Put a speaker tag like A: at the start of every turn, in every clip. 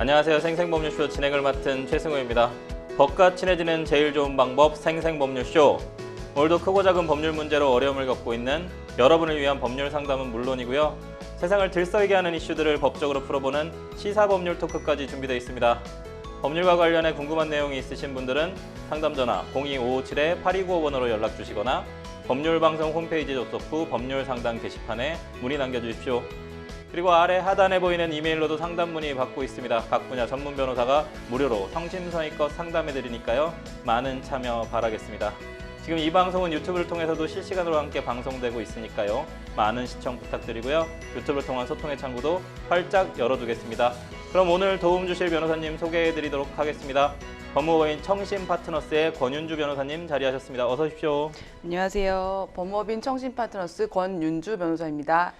A: 안녕하세요. 생생법률쇼 진행을 맡은 최승우입니다. 법과 친해지는 제일 좋은 방법 생생법률쇼. 오늘도 크고 작은 법률 문제로 어려움을 겪고 있는 여러분을 위한 법률 상담은 물론이고요. 세상을 들썩이게 하는 이슈들을 법적으로 풀어보는 시사법률 토크까지 준비되어 있습니다. 법률과 관련해 궁금한 내용이 있으신 분들은 상담전화 02557-8295번으로 연락 주시거나 법률방송 홈페이지 접속 후 법률상담 게시판에 문의 남겨주십시오. 그리고 아래 하단에 보이는 이메일로도 상담 문의 받고 있습니다. 각 분야 전문 변호사가 무료로 성심성의껏 상담해드리니까요. 많은 참여 바라겠습니다. 지금 이 방송은 유튜브를 통해서도 실시간으로 함께 방송되고 있으니까요. 많은 시청 부탁드리고요. 유튜브를 통한 소통의 창구도 활짝 열어두겠습니다. 그럼 오늘 도움 주실 변호사님 소개해드리도록 하겠습니다. 법무법인 청심파트너스의 권윤주 변호사님 자리하셨습니다. 어서 오십시오.
B: 안녕하세요. 법무법인 청심파트너스 권윤주 변호사입니다.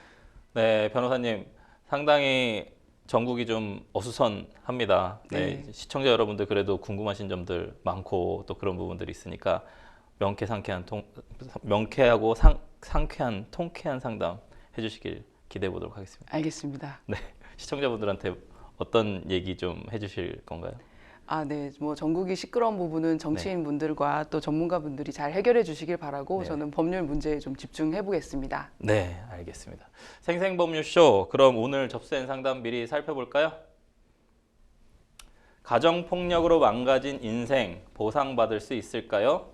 A: 네, 변호사님 상당히 전국이 좀 어수선합니다. 네, 시청자 여러분들 그래도 궁금하신 점들 많고 또 그런 부분들이 있으니까 명쾌하고 상쾌한 통쾌한 상담 해주시길 기대해 보도록 하겠습니다.
B: 알겠습니다.
A: 네, 시청자분들한테 어떤 얘기 좀 해주실 건가요?
B: 네. 전국이 시끄러운 부분은 정치인분들과 또 전문가분들이 잘 해결해 주시길 바라고 저는 법률 문제에 좀 집중해 보겠습니다.
A: 네, 알겠습니다. 생생법률쇼, 그럼 오늘 접수된 상담 미리 살펴볼까요? 가정폭력으로 망가진 인생 보상받을 수 있을까요?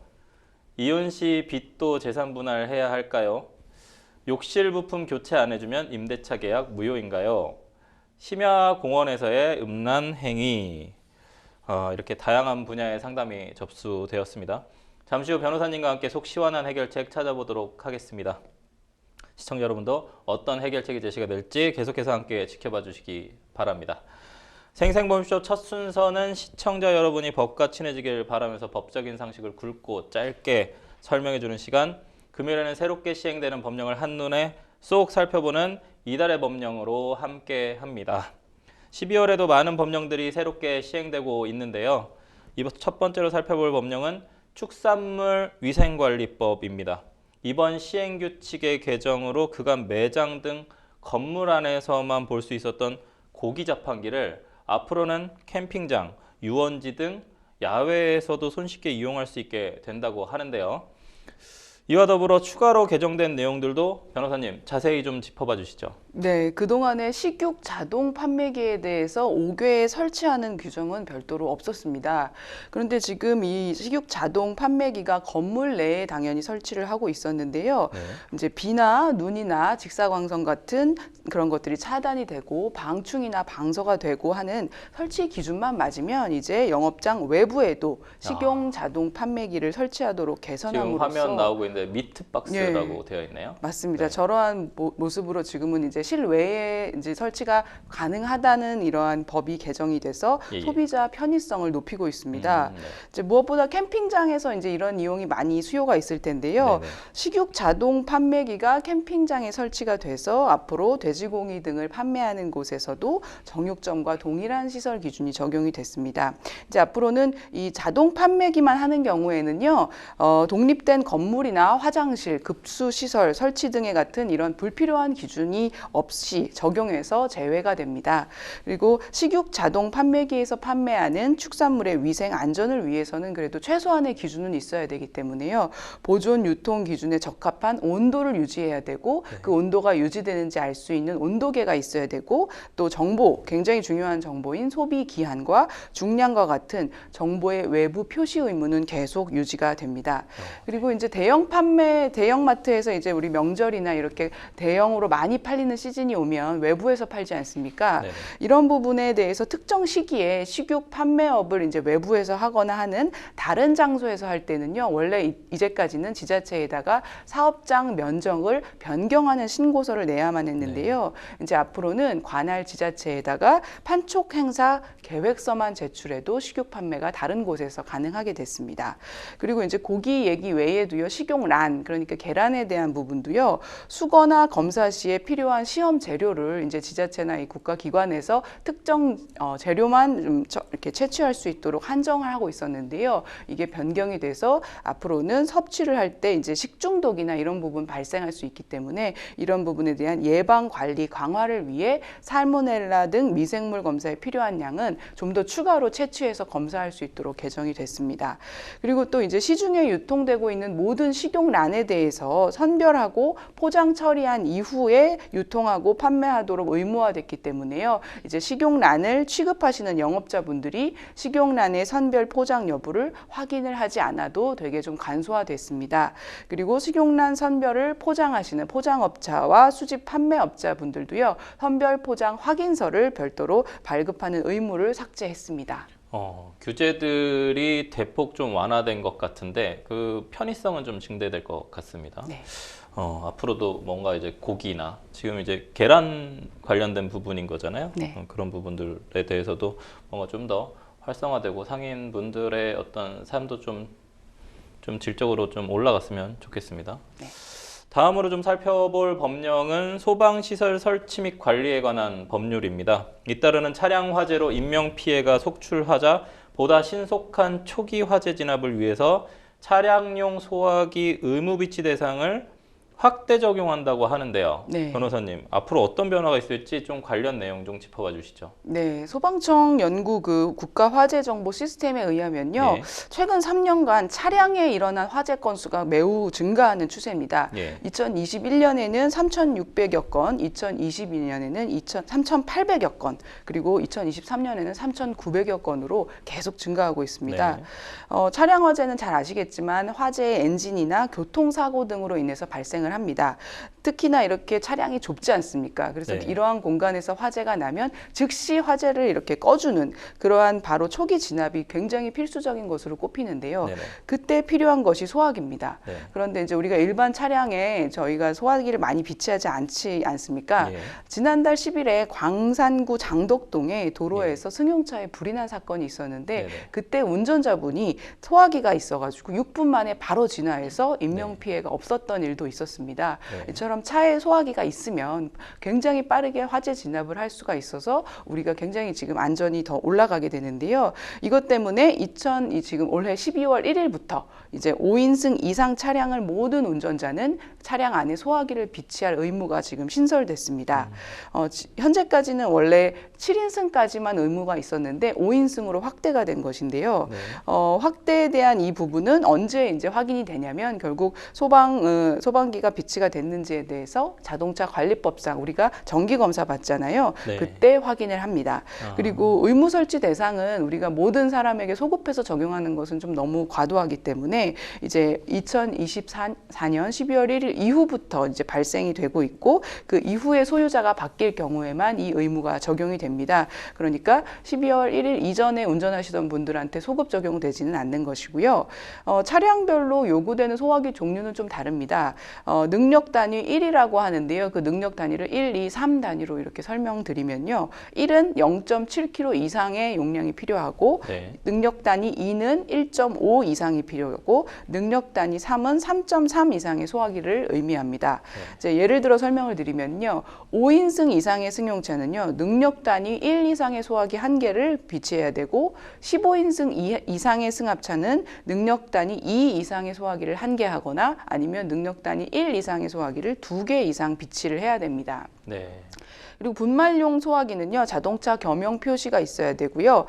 A: 이혼 시 빚도 재산 분할해야 할까요? 욕실 부품 교체 안 해주면 임대차 계약 무효인가요? 심야 공원에서의 음란 행위, 이렇게 다양한 분야의 상담이 접수되었습니다. 잠시 후 변호사님과 함께 속 시원한 해결책 찾아보도록 하겠습니다. 시청자 여러분도 어떤 해결책이 제시가 될지 계속해서 함께 지켜봐 주시기 바랍니다. 생생법률쇼 첫 순서는 시청자 여러분이 법과 친해지길 바라면서 법적인 상식을 굵고 짧게 설명해 주는 시간, 금요일에는 새롭게 시행되는 법령을 한눈에 쏙 살펴보는 이달의 법령으로 함께 합니다. 12월에도 많은 법령들이 새롭게 시행되고 있는데요. 이번 첫 번째로 살펴볼 법령은 축산물 위생관리법입니다. 이번 시행규칙의 개정으로 그간 매장 등 건물 안에서만 볼 수 있었던 고기 자판기를 앞으로는 캠핑장, 유원지 등 야외에서도 손쉽게 이용할 수 있게 된다고 하는데요. 이와 더불어 추가로 개정된 내용들도 변호사님 자세히 좀 짚어봐 주시죠.
B: 네, 그동안의 식육 자동 판매기에 대해서 5궤에 설치하는 규정은 별도로 없었습니다. 그런데 지금 이 식육 자동 판매기가 건물 내에 당연히 설치를 하고 있었는데요. 이제 비나 눈이나 직사광선 같은 그런 것들이 차단이 되고 방충이나 방서가 되고 하는 설치 기준만 맞으면 이제 영업장 외부에도 식용 자동 판매기를 설치하도록 개선함으로써
A: 지금 화면 나오고 있는데 미트박스라고 되어 있네요.
B: 맞습니다.
A: 네.
B: 저러한 모습으로 지금은 이제 실외에 이제 설치가 가능하다는 이러한 법이 개정이 돼서 소비자 편의성을 높이고 있습니다. 이제 무엇보다 캠핑장에서 이제 이런 이용이 많이 수요가 있을 텐데요. 식육 자동 판매기가 캠핑장에 설치가 돼서 앞으로 돼지고기 등을 판매하는 곳에서도 정육점과 동일한 시설 기준이 적용이 됐습니다. 이제 앞으로는 이 자동 판매기만 하는 경우에는요, 독립된 건물이나 화장실, 급수 시설 설치 등의 같은 이런 불필요한 기준이 없이 적용해서 제외가 됩니다. 그리고 식육 자동 판매기에서 판매하는 축산물의 위생 안전을 위해서는 그래도 최소한의 기준은 있어야 되기 때문에요. 보존 유통 기준에 적합한 온도를 유지해야 되고 그 온도가 유지되는지 알 수 있는 온도계가 있어야 되고 또 정보, 굉장히 중요한 정보인 소비 기한과 중량과 같은 정보의 외부 표시 의무는 계속 유지가 됩니다. 그리고 이제 대형마트에서 이제 우리 명절이나 이렇게 대형으로 많이 팔리는 시즌이 오면 외부에서 팔지 않습니까? 이런 부분에 대해서 특정 시기에 식육 판매업을 이제 외부에서 하거나 하는 다른 장소에서 할 때는요, 원래 이제까지는 지자체에다가 사업장 면적을 변경하는 신고서를 내야만 했는데요. 이제 앞으로는 관할 지자체에다가 판촉 행사 계획서만 제출해도 식육 판매가 다른 곳에서 가능하게 됐습니다. 그리고 이제 고기 얘기 외에도요, 식용란, 그러니까 계란에 대한 부분도요, 수거나 검사 시에 필요한 시험 재료를 이제 지자체나 이 국가기관에서 특정 재료만 좀 이렇게 채취할 수 있도록 한정을 하고 있었는데요. 이게 변경이 돼서 앞으로는 섭취를 할 때 이제 식중독이나 이런 부분 발생할 수 있기 때문에 이런 부분에 대한 예방 관리 강화를 위해 살모넬라 등 미생물 검사에 필요한 양은 좀 더 추가로 채취해서 검사할 수 있도록 개정이 됐습니다. 그리고 또 이제 시중에 유통되고 있는 모든 식용란에 대해서 선별하고 포장 처리한 이후에 유통하고 판매하도록 의무화됐기 때문에요. 이제 식용란을 취급하시는 영업자분들이 식용란의 선별 포장 여부를 확인을 하지 않아도 되게 좀 간소화됐습니다. 그리고 식용란 선별을 포장하시는 포장업자와 수집 판매업자분들도요. 선별 포장 확인서를 별도로 발급하는 의무를 삭제했습니다.
A: 규제들이 대폭 좀 완화된 것 같은데 그 편의성은 좀 증대될 것 같습니다.
B: 네.
A: 앞으로도 뭔가 이제 고기나 지금 이제 계란 관련된 부분인 거잖아요.
B: 네.
A: 그런 부분들에 대해서도 뭔가 좀 더 활성화되고 상인분들의 어떤 삶도 좀 질적으로 좀 올라갔으면 좋겠습니다.
B: 네.
A: 다음으로 좀 살펴볼 법령은 소방시설 설치 및 관리에 관한 법률입니다. 잇따르는 차량 화재로 인명피해가 속출하자 보다 신속한 초기 화재 진압을 위해서 차량용 소화기 의무 비치 대상을 확대 적용한다고 하는데요.
B: 네.
A: 변호사님, 앞으로 어떤 변화가 있을지 좀 관련 내용 좀 짚어봐 주시죠.
B: 네, 소방청 연구 그 국가 화재 정보 시스템에 의하면요,
A: 예.
B: 최근 3년간 차량에 일어난 화재 건수가 매우 증가하는 추세입니다.
A: 예.
B: 2021년에는 3,600여 건, 2022년에는 3,800여 건, 그리고 2023년에는 3,900여 건으로 계속 증가하고 있습니다.
A: 네.
B: 차량 화재는 잘 아시겠지만 화재의 엔진이나 교통사고 등으로 인해서 발생을 합니다. 특히나 이렇게 차량이 좁지 않습니까? 그래서
A: 네.
B: 이러한 공간에서 화재가 나면 즉시 화재를 이렇게 꺼주는 그러한 바로 초기 진압이 굉장히 필수적인 것으로 꼽히는데요.
A: 네네.
B: 그때 필요한 것이 소화기입니다.
A: 네.
B: 그런데 이제 우리가 일반 차량에 저희가 소화기를 많이 비치하지 않습니까?
A: 예.
B: 지난달 10일에 광산구 장덕동에 도로에서 승용차에 불이 난 사건이 있었는데
A: 네네.
B: 그때 운전자분이 소화기가 있어가지고 6분 만에 바로 진화해서 인명피해가 없었던 일도 있었습니다.
A: 네.
B: 이처럼 차에 소화기가 있으면 굉장히 빠르게 화재 진압을 할 수가 있어서 우리가 굉장히 지금 안전이 더 올라가게 되는데요. 이것 때문에 지금 올해 12월 1일부터 이제 5인승 이상 차량을 모든 운전자는 차량 안에 소화기를 비치할 의무가 지금 신설됐습니다. 현재까지는 원래 7인승까지만 의무가 있었는데 5인승으로 확대가 된 것인데요.
A: 네.
B: 확대에 대한 이 부분은 언제 이제 확인이 되냐면 결국 소방기가 비치가 됐는지에 대해서 자동차 관리법상 우리가 정기 검사 받잖아요.
A: 네.
B: 그때 확인을 합니다.
A: 아.
B: 그리고 의무 설치 대상은 우리가 모든 사람에게 소급해서 적용하는 것은 좀 너무 과도하기 때문에 이제 2024년 12월 1일 이후부터 이제 발생이 되고 있고 그 이후에 소유자가 바뀔 경우에만 이 의무가 적용이 됩니다. 그러니까 12월 1일 이전에 운전하시던 분들한테 소급 적용되지는 않는 것이고요. 차량별로 요구되는 소화기 종류는 좀 다릅니다. 능력 단위 1이라고 하는데요. 그 능력 단위를 1, 2, 3 단위로 이렇게 설명드리면요. 1은 0.7kg 이상의 용량이 필요하고
A: 네.
B: 능력 단위 2는 1.5 이상이 필요하고 능력 단위 3은 3.3 이상의 소화기를 의미합니다.
A: 네.
B: 이제 예를 들어 설명을 드리면요. 5인승 이상의 승용차는요. 능력 단위 1 이상의 소화기 1개를 비치해야 되고 15인승 이상의 승합차는 능력 단위 2 이상의 소화기를 1개 하거나 아니면 능력 단위 1 이상의 소화기를 2개 이상 비치를 해야 됩니다.
A: 네.
B: 그리고 분말용 소화기는요, 자동차 겸용 표시가 있어야 되고요.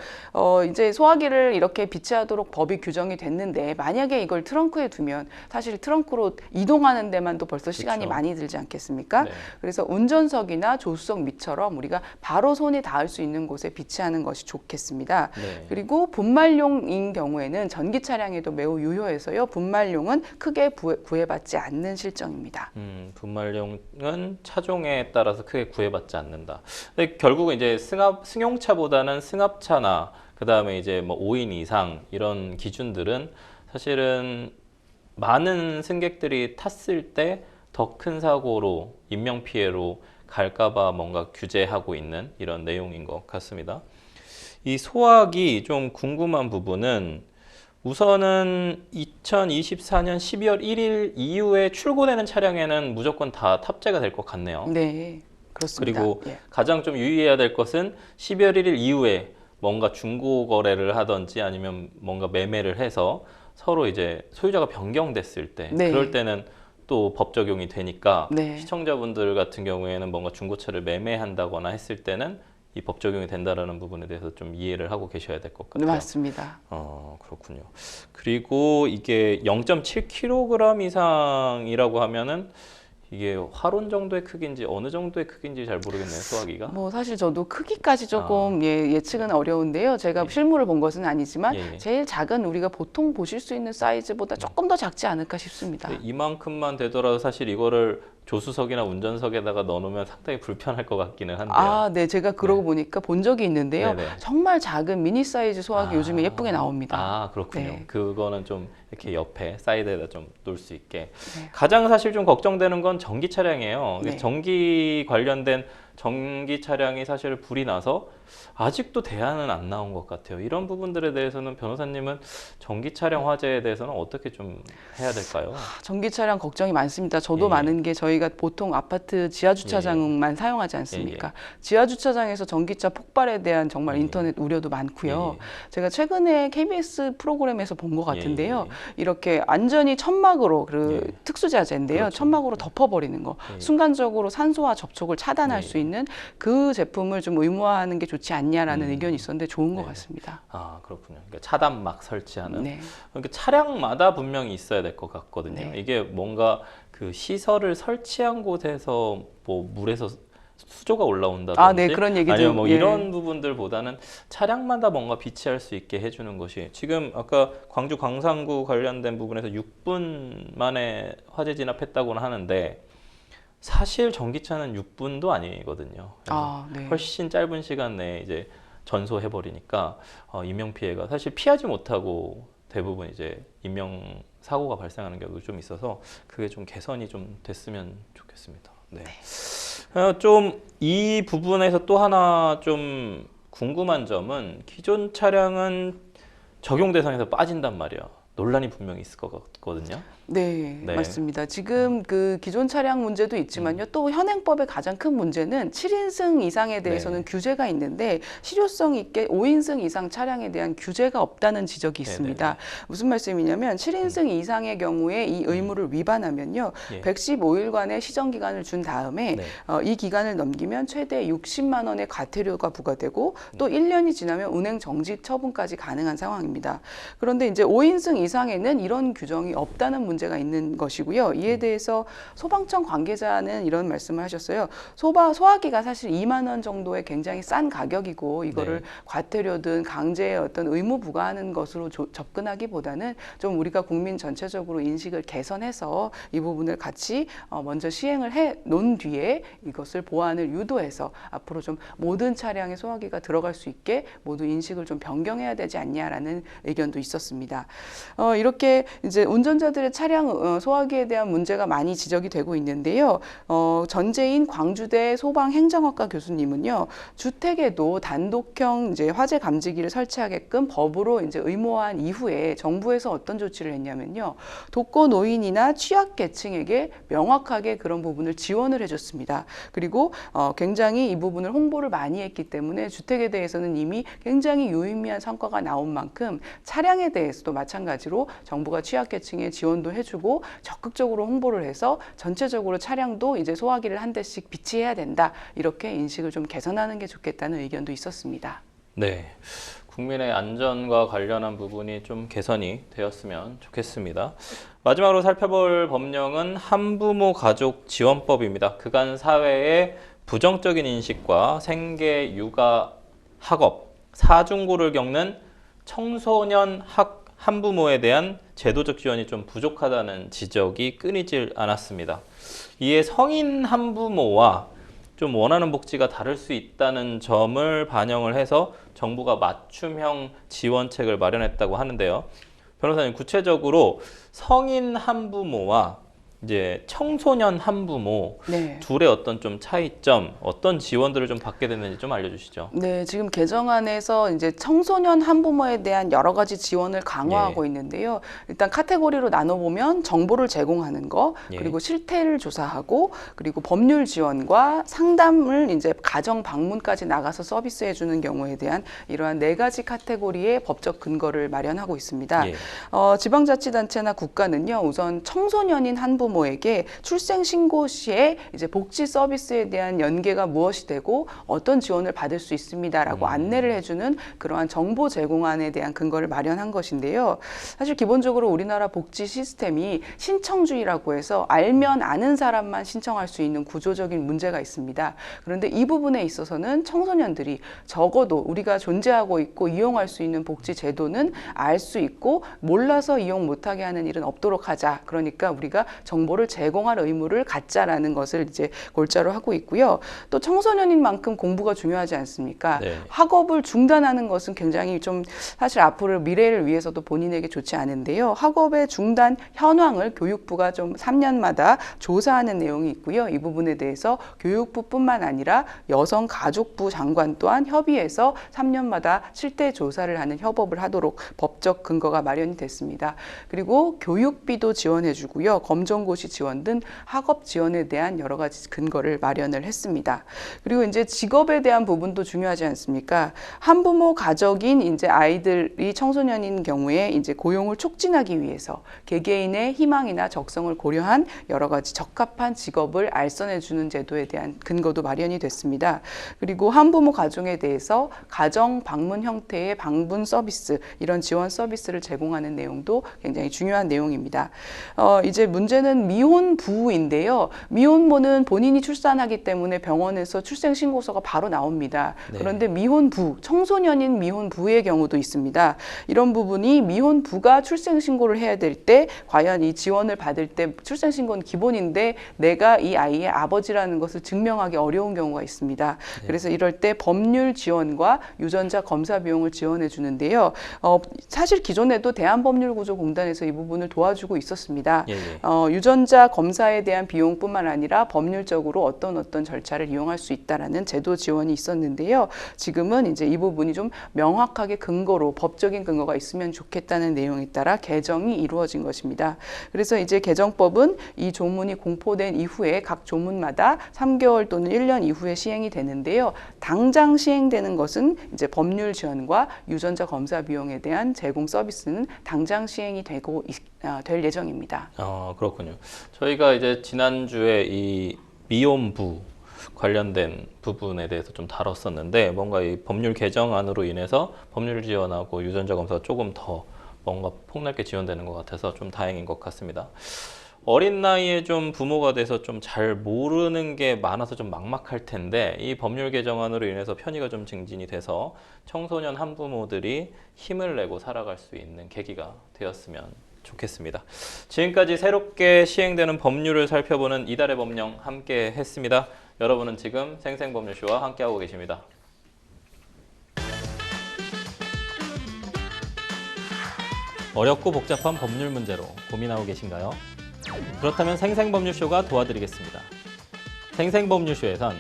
B: 이제 소화기를 이렇게 비치하도록 법이 규정이 됐는데, 만약에 이걸 트렁크에 두면 사실 트렁크로 이동하는 데만도 벌써 시간이
A: 그쵸.
B: 많이 들지 않겠습니까?
A: 네.
B: 그래서 운전석이나 조수석 밑처럼 우리가 바로 손이 닿을 수 있는 곳에 비치하는 것이 좋겠습니다.
A: 네.
B: 그리고 분말용인 경우에는 전기 차량에도 매우 유효해서요. 분말용은 크게 구애받지 않는 실정입니다.
A: 분말용은 차종에 따라서 크게 구애받지 않는다. 근데 결국은 이제 승용차보다는 승합차나 그 다음에 이제 뭐 5인 이상 이런 기준들은 사실은 많은 승객들이 탔을 때 더 큰 사고로 인명 피해로 갈까봐 뭔가 규제하고 있는 이런 내용인 것 같습니다. 이 소화기 좀 궁금한 부분은 우선은 2024년 12월 1일 이후에 출고되는 차량에는 무조건 다 탑재가 될 것 같네요.
B: 네. 그렇습니다.
A: 그리고
B: 예.
A: 가장 좀 유의해야 될 것은 12월 1일 이후에 뭔가 중고 거래를 하든지 아니면 뭔가 매매를 해서 서로 이제 소유자가 변경됐을 때
B: 네.
A: 그럴 때는 또 법 적용이 되니까
B: 네.
A: 시청자분들 같은 경우에는 뭔가 중고차를 매매한다거나 했을 때는 이 법 적용이 된다라는 부분에 대해서 좀 이해를 하고 계셔야 될 것 같아요.
B: 맞습니다.
A: 그렇군요. 그리고 이게 0.7kg 이상이라고 하면은 이게 화론 정도의 크기인지 어느 정도의 크기인지 잘 모르겠네요. 소화기가.
B: 뭐 사실 저도 크기까지 조금 예측은 어려운데요. 제가 실물을 본 것은 아니지만
A: 예.
B: 제일 작은 우리가 보통 보실 수 있는 사이즈보다 조금 더 작지 않을까 싶습니다.
A: 이만큼만 되더라도 사실 이거를 조수석이나 운전석에다가 넣어놓으면 상당히 불편할 것 같기는 한데요.
B: 아, 네. 제가 그러고 보니까 본 적이 있는데요.
A: 네네.
B: 정말 작은 미니 사이즈 소화기 요즘에 예쁘게 나옵니다.
A: 아, 그렇군요.
B: 네.
A: 그거는 좀 이렇게 옆에 사이드에다 좀 놓을 수 있게.
B: 네.
A: 가장 사실 좀 걱정되는 건 전기 차량이에요.
B: 네.
A: 전기 관련된 전기 차량이 사실 불이 나서 아직도 대안은 안 나온 것 같아요. 이런 부분들에 대해서는 변호사님은 전기 차량 화재에 대해서는 어떻게 좀 해야 될까요?
B: 전기 차량 걱정이 많습니다. 저도
A: 예.
B: 많은 게 저희가 보통 아파트 지하 주차장만 사용하지 않습니까? 지하 주차장에서 전기차 폭발에 대한 정말 인터넷 우려도 많고요. 제가 최근에 KBS 프로그램에서 본 것 같은데요. 이렇게 완전히 천막으로 그 특수자재인데요.
A: 그렇죠.
B: 천막으로 덮어버리는 거. 순간적으로 산소와 접촉을 차단할 수 있는 그 제품을 좀 의무화하는 게 좋지 않냐라는 의견이 있었는데 좋은 것 같습니다.
A: 아, 그렇군요. 그러니까 차단막 설치하는.
B: 네.
A: 그러니까 차량마다 분명히 있어야 될 것 같거든요.
B: 네.
A: 이게 뭔가 그 시설을 설치한 곳에서 뭐 물에서 수조가 올라온다든지
B: 아, 네, 그런 얘기도
A: 아니면 뭐 이런 부분들보다는 차량마다 뭔가 비치할 수 있게 해주는 것이 지금 아까 광주 광산구 관련된 부분에서 6분 만에 화재 진압했다고는 하는데 사실 전기차는 6분도 아니거든요.
B: 아, 네.
A: 훨씬 짧은 시간 내에 이제 전소해 버리니까 인명 피해가 사실 피하지 못하고 대부분 이제 인명 사고가 발생하는 경우도 좀 있어서 그게 좀 개선이 좀 됐으면 좋겠습니다. 네. 좀 이 부분에서 또 하나 좀 궁금한 점은 기존 차량은 적용 대상에서 빠진단 말이야. 논란이 분명히 있을 것 같거든요.
B: 네,
A: 네.
B: 맞습니다. 지금 그 기존 차량 문제도 있지만요. 또 현행법의 가장 큰 문제는 7인승 이상에 대해서는 규제가 있는데 실효성 있게 5인승 이상 차량에 대한 규제가 없다는 지적이 있습니다. 무슨 말씀이냐면 7인승 이상의 경우에 이 의무를 위반하면요. 115일간의 시정 기간을 준 다음에 이 기간을 넘기면 최대 60만 원의 과태료가 부과되고 또 1년이 지나면 운행 정지 처분까지 가능한 상황입니다. 그런데 이제 5인승 이상에는 이런 규정이 없다는 문제가 있는 것이고요. 이에 대해서 소방청 관계자는 이런 말씀을 하셨어요. 소화기가 사실 2만 원 정도의 굉장히 싼 가격이고 이거를 과태료든 강제의 어떤 의무 부과하는 것으로 접근하기보다는 좀 우리가 국민 전체적으로 인식을 개선해서 이 부분을 같이 먼저 시행을 해 놓은 뒤에 이것을 보완을 유도해서 앞으로 좀 모든 차량에 소화기가 들어갈 수 있게 모두 인식을 좀 변경해야 되지 않냐라는 의견도 있었습니다. 이렇게 이제 운전자들의 차량 소화기에 대한 문제가 많이 지적이 되고 있는데요. 전재인 광주대 소방행정학과 교수님은요, 주택에도 단독형 이제 화재 감지기를 설치하게끔 법으로 이제 의무화한 이후에 정부에서 어떤 조치를 했냐면요, 독거 노인이나 취약계층에게 명확하게 그런 부분을 지원을 해줬습니다. 그리고 굉장히 이 부분을 홍보를 많이 했기 때문에 주택에 대해서는 이미 굉장히 유의미한 성과가 나온 만큼 차량에 대해서도 마찬가지로 정부가 취약계층에 지원도 해주고 적극적으로 홍보를 해서 전체적으로 차량도 이제 소화기를 한 대씩 비치해야 된다. 이렇게 인식을 좀 개선하는 게 좋겠다는 의견도 있었습니다.
A: 네. 국민의 안전과 관련한 부분이 좀 개선이 되었으면 좋겠습니다. 마지막으로 살펴볼 법령은 한부모 가족 지원법입니다. 그간 사회의 부정적인 인식과 생계, 육아, 학업, 사중고를 겪는 청소년 한부모에 대한 제도적 지원이 좀 부족하다는 지적이 끊이질 않았습니다. 이에 성인 한부모와 좀 원하는 복지가 다를 수 있다는 점을 반영을 해서 정부가 맞춤형 지원책을 마련했다고 하는데요. 변호사님, 구체적으로 성인 한부모와 이제 청소년 한부모
B: 네.
A: 둘의 어떤 좀 차이점, 어떤 지원들을 좀 받게 됐는지 좀 알려주시죠.
B: 네, 지금 개정안에서 이제 청소년 한부모에 대한 여러 가지 지원을 강화하고
A: 예.
B: 있는데요. 일단 카테고리로 나눠보면 정보를 제공하는 거,
A: 예.
B: 그리고 실태를 조사하고, 그리고 법률 지원과 상담을 이제 가정 방문까지 나가서 서비스해주는 경우에 대한 이러한 네 가지 카테고리의 법적 근거를 마련하고 있습니다.
A: 예.
B: 지방자치단체나 국가는요, 우선 청소년인 한부모에게 출생 신고 시에 이제 복지 서비스에 대한 연계가 무엇이 되고 어떤 지원을 받을 수 있습니다라고 안내를 해주는 그러한 정보 제공안에 대한 근거를 마련한 것인데요. 사실 기본적으로 우리나라 복지 시스템이 신청주의라고 해서 알면 아는 사람만 신청할 수 있는 구조적인 문제가 있습니다. 그런데 이 부분에 있어서는 청소년들이 적어도 우리가 존재하고 있고 이용할 수 있는 복지 제도는 알 수 있고 몰라서 이용 못하게 하는 일은 없도록 하자. 그러니까 우리가 정보를 제공할 의무를 갖자라는 것을 이제 골자로 하고 있고요. 또 청소년인 만큼 공부가 중요하지 않습니까?
A: 네.
B: 학업을 중단하는 것은 굉장히 좀 사실 앞으로 미래를 위해서도 본인에게 좋지 않은데요. 학업의 중단 현황을 교육부가 좀 3년마다 조사하는 내용이 있고요. 이 부분에 대해서 교육부뿐만 아니라 여성가족부 장관 또한 협의해서 3년마다 실태 조사를 하는 협업을 하도록 법적 근거가 마련이 됐습니다. 그리고 교육비도 지원해주고요. 검정고시 지원 등 학업 지원에 대한 여러 가지 근거를 마련을 했습니다. 그리고 이제 직업에 대한 부분도 중요하지 않습니까? 한부모 가족인 이제 아이들이 청소년인 경우에 이제 고용을 촉진하기 위해서 개개인의 희망이나 적성을 고려한 여러 가지 적합한 직업을 알선해주는 제도에 대한 근거도 마련이 됐습니다. 그리고 한부모 가정에 대해서 가정 방문 형태의 방문 서비스 이런 지원 서비스를 제공하는 내용도 굉장히 중요한 내용입니다. 이제 문제는 미혼 부인데요. 미혼모는 본인이 출산하기 때문에 병원에서 출생신고서가 바로 나옵니다.
A: 네.
B: 그런데 미혼부, 청소년인 미혼부의 경우도 있습니다. 이런 부분이 미혼부가 출생신고를 해야 될 때 과연 이 지원을 받을 때 출생신고는 기본인데 내가 이 아이의 아버지라는 것을 증명하기 어려운 경우가 있습니다.
A: 네.
B: 그래서 이럴 때 법률 지원과 유전자 검사 비용을 지원해 주는데요. 사실 기존에도 대한법률구조공단에서 이 부분을 도와주고 있었습니다.
A: 예, 예.
B: 유전자 검사에 대한 비용뿐만 아니라 법률적으로 어떤 절차를 이용할 수 있다라는 제도 지원이 있었는데요. 지금은 이제 이 부분이 좀 명확하게 근거로 법적인 근거가 있으면 좋겠다는 내용에 따라 개정이 이루어진 것입니다. 그래서 이제 개정법은 이 조문이 공포된 이후에 각 조문마다 3개월 또는 1년 이후에 시행이 되는데요. 당장 시행되는 것은 이제 법률 지원과 유전자 검사 비용에 대한 제공 서비스는 당장 시행이 될 예정입니다.
A: 그렇군요. 저희가 이제 지난주에 이 미혼부 관련된 부분에 대해서 좀 다뤘었는데 뭔가 이 법률 개정안으로 인해서 법률 지원하고 유전자 검사가 조금 더 뭔가 폭넓게 지원되는 것 같아서 좀 다행인 것 같습니다. 어린 나이에 좀 부모가 돼서 좀 잘 모르는 게 많아서 좀 막막할 텐데 이 법률 개정안으로 인해서 편의가 좀 증진이 돼서 청소년 한부모들이 힘을 내고 살아갈 수 있는 계기가 되었으면 좋겠습니다. 지금까지 새롭게 시행되는 법률을 살펴보는 이달의 법령 함께 했습니다. 여러분은 지금 생생법률쇼와 함께하고 계십니다. 어렵고 복잡한 법률 문제로 고민하고 계신가요? 그렇다면 생생법률쇼가 도와드리겠습니다. 생생법률쇼에선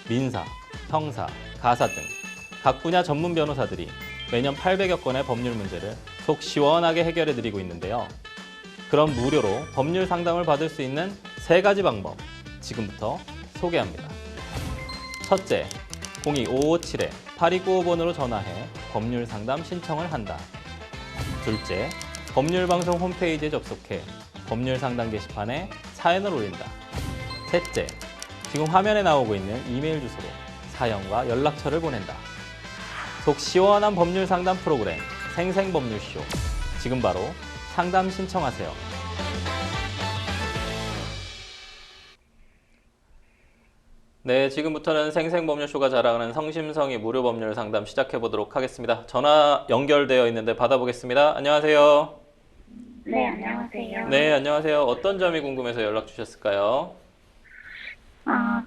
A: 민사, 형사, 가사 등 각 분야 전문 변호사들이 매년 800여 건의 법률 문제를 속 시원하게 해결해드리고 있는데요. 그럼 무료로 법률 상담을 받을 수 있는 3가지 방법 지금부터 소개합니다. 첫째, 02-557-8295번으로 전화해 법률 상담 신청을 한다. 둘째, 법률방송 홈페이지에 접속해 법률 상담 게시판에 사연을 올린다. 셋째, 지금 화면에 나오고 있는 이메일 주소로 사연과 연락처를 보낸다. 속 시원한 법률 상담 프로그램 생생법률쇼. 지금 바로 상담 신청하세요. 네, 지금부터는 생생법률쇼가 자랑하는 성심성의 무료 법률 상담 시작해 보도록 하겠습니다. 전화 연결되어 있는데 받아보겠습니다. 안녕하세요.
C: 네, 안녕하세요.
A: 네, 안녕하세요. 어떤 점이 궁금해서 연락 주셨을까요?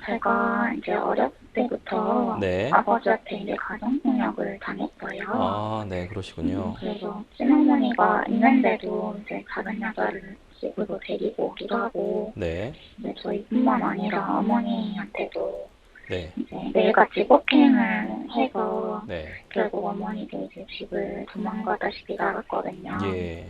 C: 제가 이제 어렸을 때부터
A: 네.
C: 아버지한테 이제 가정폭력을 당했어요.
A: 네, 그러시군요.
C: 그래서 친어머니가 있는데도 이제 다른 여자를 집으로 데리고 오기도 하고,
A: 네.
C: 이제 저희뿐만 아니라 어머니한테도
A: 네.
C: 이제 매일같이 폭행을 해서
A: 네.
C: 결국 어머니도 이제 집을 도망가다시피 나갔거든요.
A: 예.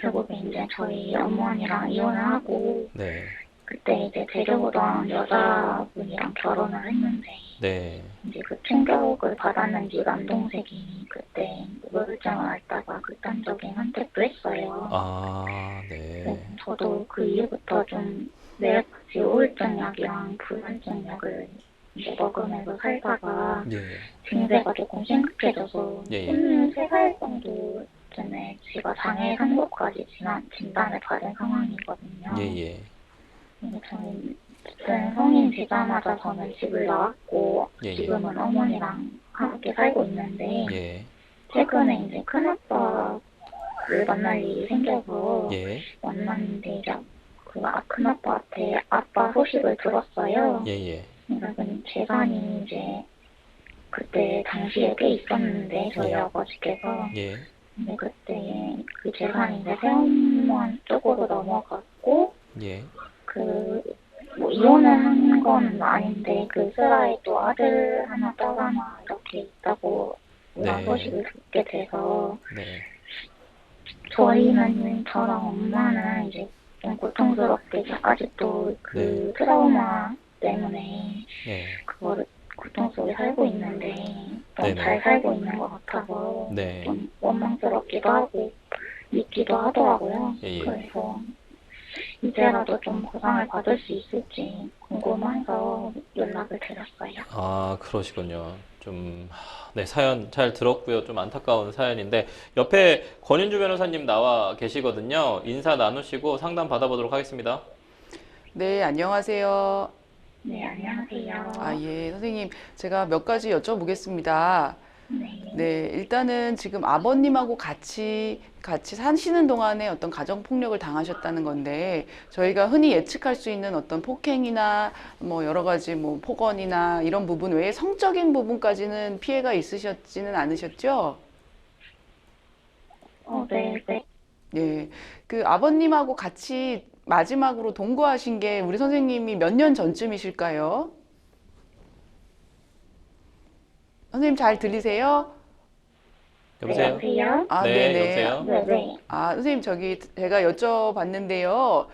C: 결국에 이제 저희 어머니랑 이혼을 하고,
A: 네.
C: 그때 이제 데려오던 여자분이랑 결혼을 했는데,
A: 네.
C: 이제 그 충격을 받았는지 남동생이 그때 우울증을 앓다가 극단적인 선택도 했어요.
A: 아, 네.
C: 그래서 저도 그 이후부터 좀 매일같이 우울증 약이랑 불안증 약을 이제 먹으면서 살다가
A: 예.
C: 증세가 조금 심각해져서
A: 예, 예.
C: 23살 정도 전에 제가 장애 상고까지 진단을 받은 상황이거든요.
A: 예, 예.
C: 근데 저는 성인 되자마자 저는 집을 나왔고
A: 예, 예.
C: 지금은 어머니랑 함께 살고 있는데
A: 예.
C: 최근에 이제 큰아빠를 만날 일이 생겨서
A: 예.
C: 만났는데 이제 그 큰아빠한테 아빠 소식을 들었어요.
A: 예, 예.
C: 그래서 재산이 이제 그때 당시에 꽤 있었는데 저희
A: 예.
C: 아버지께서
A: 예.
C: 근데 그때 그 재산이 이제 세원문 쪽으로 넘어갔고
A: 예.
C: 뭐 이혼을 한 건 아닌데 그 슬라에 또 아들 하나 딸 하나 이렇게 있다고
A: 네.
C: 소식을 듣게 돼서
A: 네.
C: 저랑 엄마는 이제 좀 고통스럽게 아직도 그
A: 네.
C: 트라우마 때문에
A: 예.
C: 그거를 고통 속에 살고 있는데 좀
A: 네네.
C: 잘 살고 있는 것 같아서
A: 네.
C: 좀 원망스럽기도 하고 믿기도 하더라고요.
A: 예, 예.
C: 그래서 이제라도 좀 보상을 받을 수 있을지 궁금해서 연락을 드렸어요.
A: 아, 그러시군요. 네, 사연 잘 들었고요. 좀 안타까운 사연인데, 옆에 권윤주 변호사님 나와 계시거든요. 인사 나누시고 상담 받아보도록 하겠습니다.
B: 네, 안녕하세요.
C: 네, 안녕하세요.
B: 아, 예, 선생님, 제가 몇 가지 여쭤보겠습니다.
C: 네.
B: 네, 일단은 지금 아버님하고 같이 사시는 동안에 어떤 가정폭력을 당하셨다는 건데, 저희가 흔히 예측할 수 있는 어떤 폭행이나 뭐 여러 가지 뭐 폭언이나 이런 부분 외에 성적인 부분까지는 피해가 있으셨지는 않으셨죠?
C: 네, 네.
B: 예, 그 아버님하고 같이 마지막으로 동거하신 게 우리 선생님이 몇 년 전쯤이실까요? 선생님 잘 들리세요?
A: 여보세요?
C: 여보세요?
B: 아,
A: 네,
B: 네네.
A: 여보세요?
C: 네, 네.
B: 아, 선생님, 제가 여쭤봤는데요.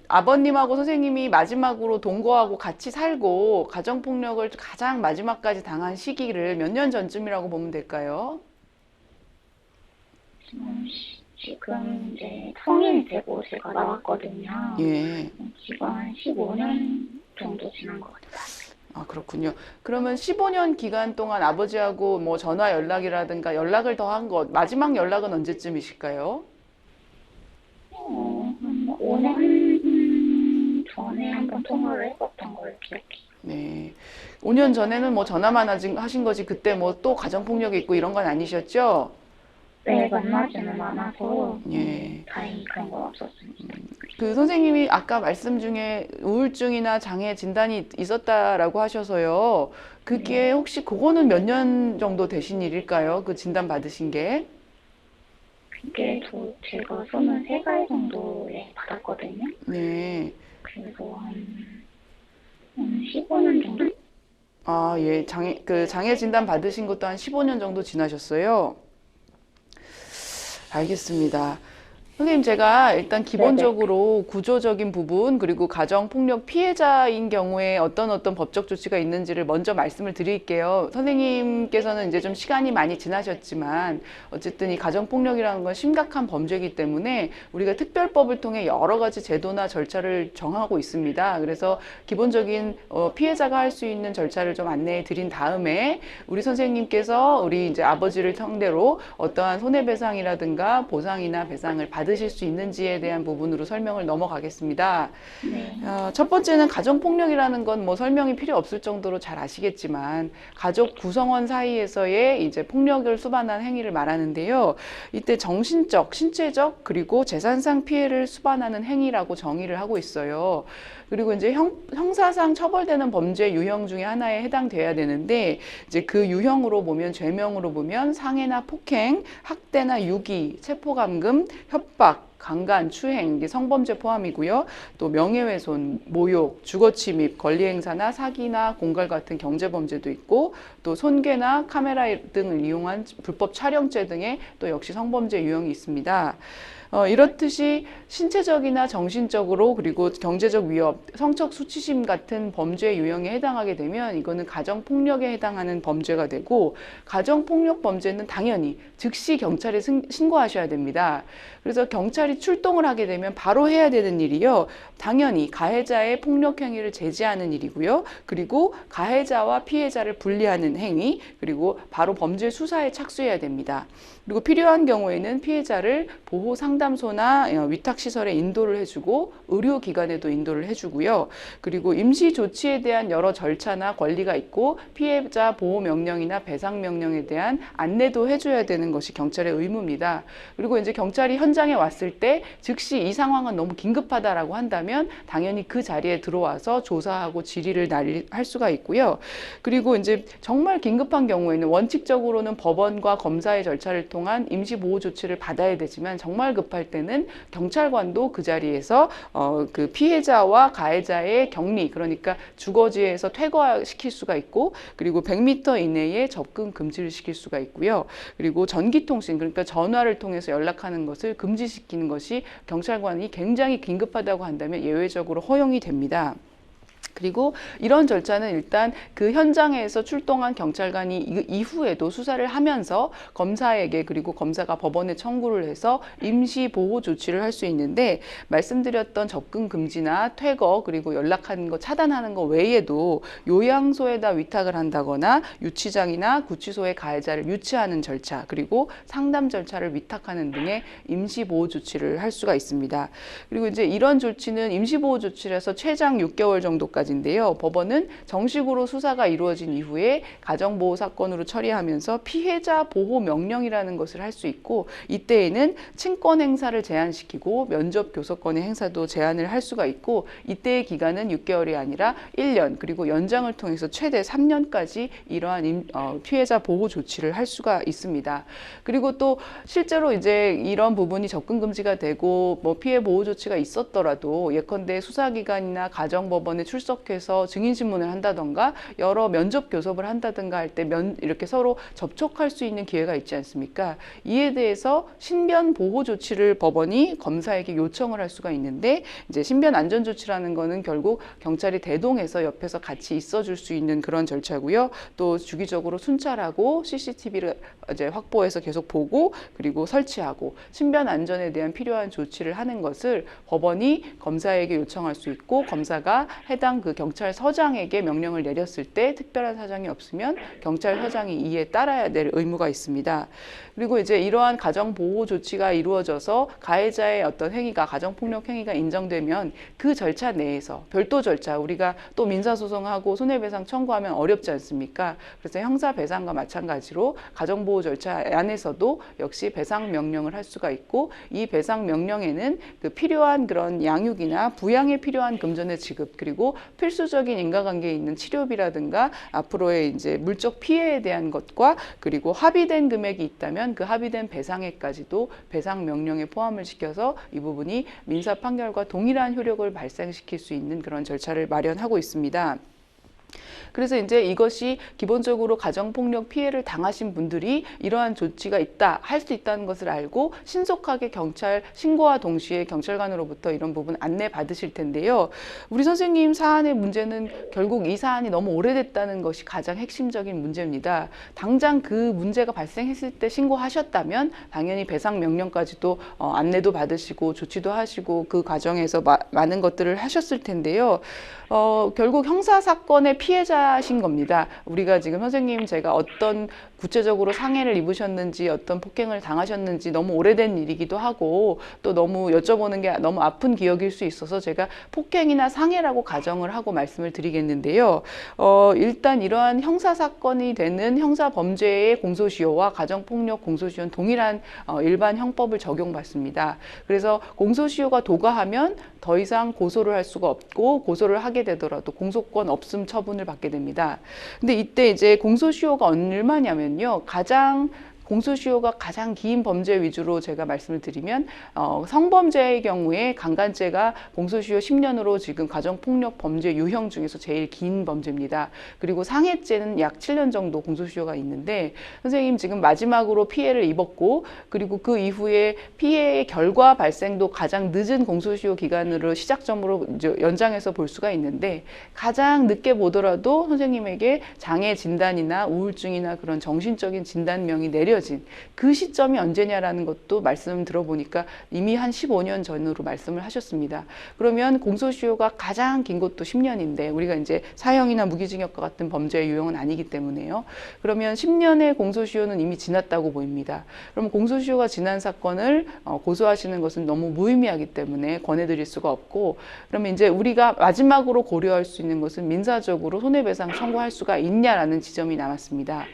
B: 아버님하고 선생님이 마지막으로 동거하고 같이 살고 가정폭력을 가장 마지막까지 당한 시기를 몇 년 전쯤이라고 보면 될까요?
C: 지금 이제 성인이 되고 제가 나왔거든요.
B: 예.
C: 지금 한 15년 정도 지난 것 같아요.
B: 아, 그렇군요. 그러면 15년 기간 동안 아버지하고 뭐 전화 연락이라든가 연락을 더 한 것, 마지막 연락은 언제쯤이실까요?
C: 한 5년 전에 한번 통화를 했었던 걸로 기억해요.
B: 네. 5년 전에는 뭐 전화만 하신 거지 그때 뭐 또 가정폭력이 있고 이런 건 아니셨죠?
C: 네, 만나지는 않아서
B: 예.
C: 다행히 그런 건 없었습니다.
B: 그 선생님이 아까 말씀 중에 우울증이나 장애 진단이 있었다라고 하셔서요. 그게 혹시 그거는 몇 년 정도 되신 일일까요? 그 진단 받으신 게?
C: 그게 제가 23살 정도에 받았거든요.
B: 네.
C: 그래서 한 15년 정도?
B: 아, 예. 장애 진단 받으신 것도 한 15년 정도 지나셨어요. 알겠습니다. 선생님, 제가 일단 기본적으로 구조적인 부분, 그리고 가정폭력 피해자인 경우에 어떤 법적 조치가 있는지를 먼저 말씀을 드릴게요. 선생님께서는 이제 좀 시간이 많이 지나셨지만, 어쨌든 이 가정폭력이라는 건 심각한 범죄이기 때문에 우리가 특별법을 통해 여러 가지 제도나 절차를 정하고 있습니다. 그래서 기본적인 피해자가 할 수 있는 절차를 좀 안내해 드린 다음에 우리 선생님께서 우리 이제 아버지를 상대로 어떠한 손해배상이라든가 보상이나 배상을 받으실 수 있는지에 대한 부분으로 설명을 넘어가겠습니다.
C: 네.
B: 첫 번째는 가정폭력이라는 건 뭐 설명이 필요 없을 정도로 잘 아시겠지만 가족 구성원 사이에서의 이제 폭력을 수반한 행위를 말하는데요. 이때 정신적, 신체적 그리고 재산상 피해를 수반하는 행위라고 정의를 하고 있어요. 그리고 이제 형사상 처벌되는 범죄 유형 중에 하나에 해당돼야 되는데 이제 그 유형으로 보면 죄명으로 보면 상해나 폭행, 학대나 유기, 체포감금, 협박, 강간, 추행, 이게 성범죄 포함이고요. 또 명예훼손, 모욕, 주거침입, 권리행사나 사기나 공갈 같은 경제범죄도 있고 또 손괴나 카메라 등을 이용한 불법 촬영죄 등의 또 역시 성범죄 유형이 있습니다. 이렇듯이 신체적이나 정신적으로 그리고 경제적 위협, 성적 수치심 같은 범죄 유형에 해당하게 되면 이거는 가정폭력에 해당하는 범죄가 되고 가정폭력 범죄는 당연히 즉시 경찰에 신고하셔야 됩니다. 그래서 경찰이 출동을 하게 되면 바로 해야 되는 일이요. 당연히 가해자의 폭력 행위를 제지하는 일이고요. 그리고 가해자와 피해자를 분리하는 행위, 그리고 바로 범죄 수사에 착수해야 됩니다. 그리고 필요한 경우에는 피해자를 보호 상담소나 위탁시설에 인도를 해주고 의료기관에도 인도를 해주고요. 그리고 임시 조치에 대한 여러 절차나 권리가 있고 피해자 보호 명령이나 배상 명령에 대한 안내도 해줘야 되는 것이 경찰의 의무입니다. 그리고 이제 경찰이 현장에 왔을 때 즉시 이 상황은 너무 긴급하다라고 한다면 당연히 그 자리에 들어와서 조사하고 질의를 할 수가 있고요. 그리고 이제 정말 긴급한 경우에는 원칙적으로는 법원과 검사의 절차를 통한 임시보호 조치를 받아야 되지만 정말 급할 때는 경찰관도 그 자리에서 그 피해자와 가해자의 격리, 그러니까 주거지에서 퇴거시킬 수가 있고 그리고 100m 이내에 접근 금지를 시킬 수가 있고요. 그리고 전기통신, 그러니까 전화를 통해서 연락하는 것을 금지시키는 것이 경찰관이 굉장히 긴급하다고 한다면 예외적으로 허용이 됩니다. 그리고 이런 절차는 일단 그 현장에서 출동한 경찰관이 이후에도 수사를 하면서 검사에게 그리고 검사가 법원에 청구를 해서 임시 보호 조치를 할 수 있는데 말씀드렸던 접근 금지나 퇴거 그리고 연락하는 거 차단하는 거 외에도 요양소에다 위탁을 한다거나 유치장이나 구치소에 가해자를 유치하는 절차 그리고 상담 절차를 위탁하는 등의 임시 보호 조치를 할 수가 있습니다. 그리고 이제 이런 조치는 임시 보호 조치라서 최장 6개월 정도까지 인데요. 법원은 정식으로 수사가 이루어진 이후에 가정보호 사건으로 처리하면서 피해자 보호 명령이라는 것을 할 수 있고 이때에는 친권 행사를 제한시키고 면접 교섭권의 행사도 제한을 할 수가 있고 이때의 기간은 6개월이 아니라 1년 그리고 연장을 통해서 최대 3년까지 이러한 피해자 보호 조치를 할 수가 있습니다. 그리고 또 실제로 이제 이런 부분이 접근 금지가 되고 뭐 피해 보호 조치가 있었더라도 예컨대 수사기관이나 가정법원에 출석해서 증인신문을 한다던가 여러 면접 교섭을 한다든가 할 때 이렇게 서로 접촉할 수 있는 기회가 있지 않습니까? 이에 대해서 신변 보호 조치를 법원이 검사에게 요청을 할 수가 있는데 이제 신변 안전 조치라는 거는 결국 경찰이 대동해서 옆에서 같이 있어줄 수 있는 그런 절차고요. 또 주기적으로 순찰하고 CCTV를 이제 확보해서 계속 보고 그리고 설치하고 신변 안전에 대한 필요한 조치를 하는 것을 법원이 검사에게 요청할 수 있고 검사가 해당 그 경찰서장에게 명령을 내렸을 때 특별한 사정이 없으면 경찰서장이 이에 따라야 될 의무가 있습니다. 그리고 이제 이러한 가정보호 조치가 이루어져서 가해자의 어떤 행위가 가정폭력 행위가 인정되면 그 절차 내에서 별도 절차 우리가 또 민사소송하고 손해배상 청구하면 어렵지 않습니까? 그래서 형사배상과 마찬가지로 가정보호 절차 안에서도 역시 배상 명령을 할 수가 있고 이 배상 명령에는 그 필요한 그런 양육이나 부양에 필요한 금전의 지급 그리고 필수적인 인과관계에 있는 치료비라든가 앞으로의 이제 물적 피해에 대한 것과 그리고 합의된 금액이 있다면 그 합의된 배상액까지도 배상 명령에 포함을 시켜서 이 부분이 민사 판결과 동일한 효력을 발생시킬 수 있는 그런 절차를 마련하고 있습니다. 그래서 이제 이것이 기본적으로 가정폭력 피해를 당하신 분들이 이러한 조치가 있다, 할 수 있다는 것을 알고 신속하게 경찰 신고와 동시에 경찰관으로부터 이런 부분 안내 받으실 텐데요. 우리 선생님 사안의 문제는 결국 이 사안이 너무 오래됐다는 것이 가장 핵심적인 문제입니다. 당장 그 문제가 발생했을 때 신고하셨다면 당연히 배상 명령까지도 안내도 받으시고 조치도 하시고 그 과정에서 많은 것들을 하셨을 텐데요. 결국 형사사건의 피해자신 겁니다. 우리가 지금 선생님 제가 어떤 구체적으로 상해를 입으셨는지 어떤 폭행을 당하셨는지 너무 오래된 일이기도 하고 또 너무 여쭤보는 게 너무 아픈 기억일 수 있어서 제가 폭행이나 상해라고 가정을 하고 말씀을 드리겠는데요. 일단 이러한 형사사건이 되는 형사범죄의 공소시효와 가정폭력 공소시효는 동일한 일반 형법을 적용받습니다. 그래서 공소시효가 도과하면 더 이상 고소를 할 수가 없고 고소를 하게 되더라도 공소권 없음 처분을 받게 됩니다. 근데 이때 이제 공소시효가 얼마냐면요. 가장 공소시효가 가장 긴 범죄 위주로 제가 말씀을 드리면 성범죄의 경우에 강간죄가 공소시효 10년으로 지금 가정폭력 범죄 유형 중에서 제일 긴 범죄입니다. 그리고 상해죄는 약 7년 정도 공소시효가 있는데 선생님 지금 마지막으로 피해를 입었고 그리고 그 이후에 피해의 결과 발생도 가장 늦은 공소시효 기간으로 시작점으로 이제 연장해서 볼 수가 있는데 가장 늦게 보더라도 선생님에게 장애 진단이나 우울증이나 그런 정신적인 진단명이 내려진 그 시점이 언제냐라는 것도 말씀 들어보니까 이미 한 15년 전으로 말씀을 하셨습니다. 그러면 공소시효가 가장 긴 것도 10년인데 우리가 이제 사형이나 무기징역과 같은 범죄의 유형은 아니기 때문에요. 그러면 10년의 공소시효는 이미 지났다고 보입니다. 그럼 공소시효가 지난 사건을 고소하시는 것은 너무 무의미하기 때문에 권해드릴 수가 없고 그러면 이제 우리가 마지막으로 고려할 수 있는 것은 민사적으로 손해배상 청구할 수가 있냐라는 지점이 남았습니다.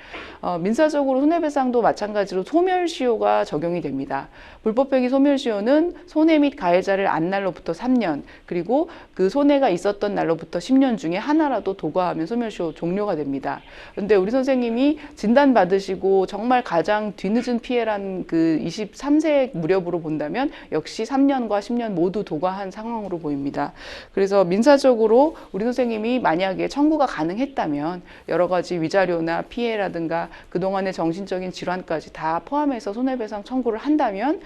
B: 민사적으로 손해배상도 마찬가지로 소멸시효가 적용이 됩니다. 불법행위 소멸시효는 손해 및 가해자를 안 날로부터 3년 그리고 그 손해가 있었던 날로부터 10년 중에 하나라도 도과하면 소멸시효 종료가 됩니다. 그런데 우리 선생님이 진단받으시고 정말 가장 뒤늦은 피해란 그 23세 무렵으로 본다면 역시 3년과 10년 모두 도과한 상황으로 보입니다. 그래서 민사적으로 우리 선생님이 만약에 청구가 가능했다면 여러 가지 위자료나 피해라든가 그동안의 정신적인 질환까지 다 포함해서 손해배상 청구를 한다면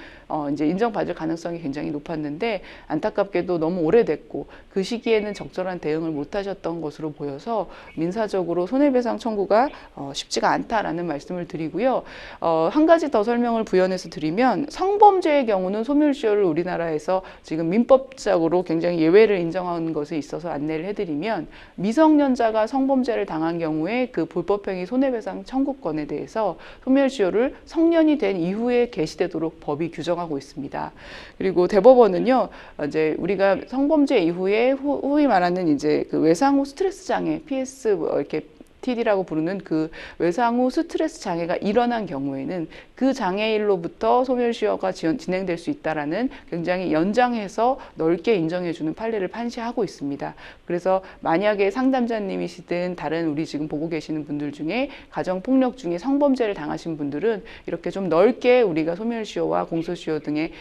B: 이제 인정받을 가능성이 굉장히 높았는데 안타깝게도 너무 오래됐고 그 시기에는 적절한 대응을 못 하셨던 것으로 보여서 민사적으로 손해배상 청구가 쉽지가 않다라는 말씀을 드리고요. 한 가지 더 설명을 부연해서 드리면 성범죄의 경우는 소멸시효를 우리나라에서 지금 민법적으로 굉장히 예외를 인정하는 것에 있어서 안내를 해드리면 미성년자가 성범죄를 당한 경우에 그 불법행위 손해배상 청구권에 대해서 소멸시효를 성년이 된 이후에 개시되도록 법이 규정하고 있습니다. 그리고 대법원은요, 이제 우리가 성범죄 이후에 후히 말하는 이제 그 외상 후 스트레스 장애, PS 이렇게 TD라고 부르는 그 외상 후 스트레스 장애가 일어난 경우에는 그 장애인로부터 소멸시효가 진행될 수 있다라는 굉장히 연장해서 넓게 인정해주는 판례를 판시하고 있습니다. 그래서 만약에 상담자님이시든 다른 우리 지금 보고 계시는 분들 중에 가정폭력 중에 성범죄를 당하신 분들은 이렇게 좀 넓게 우리가 소멸시효와 공소시효 등의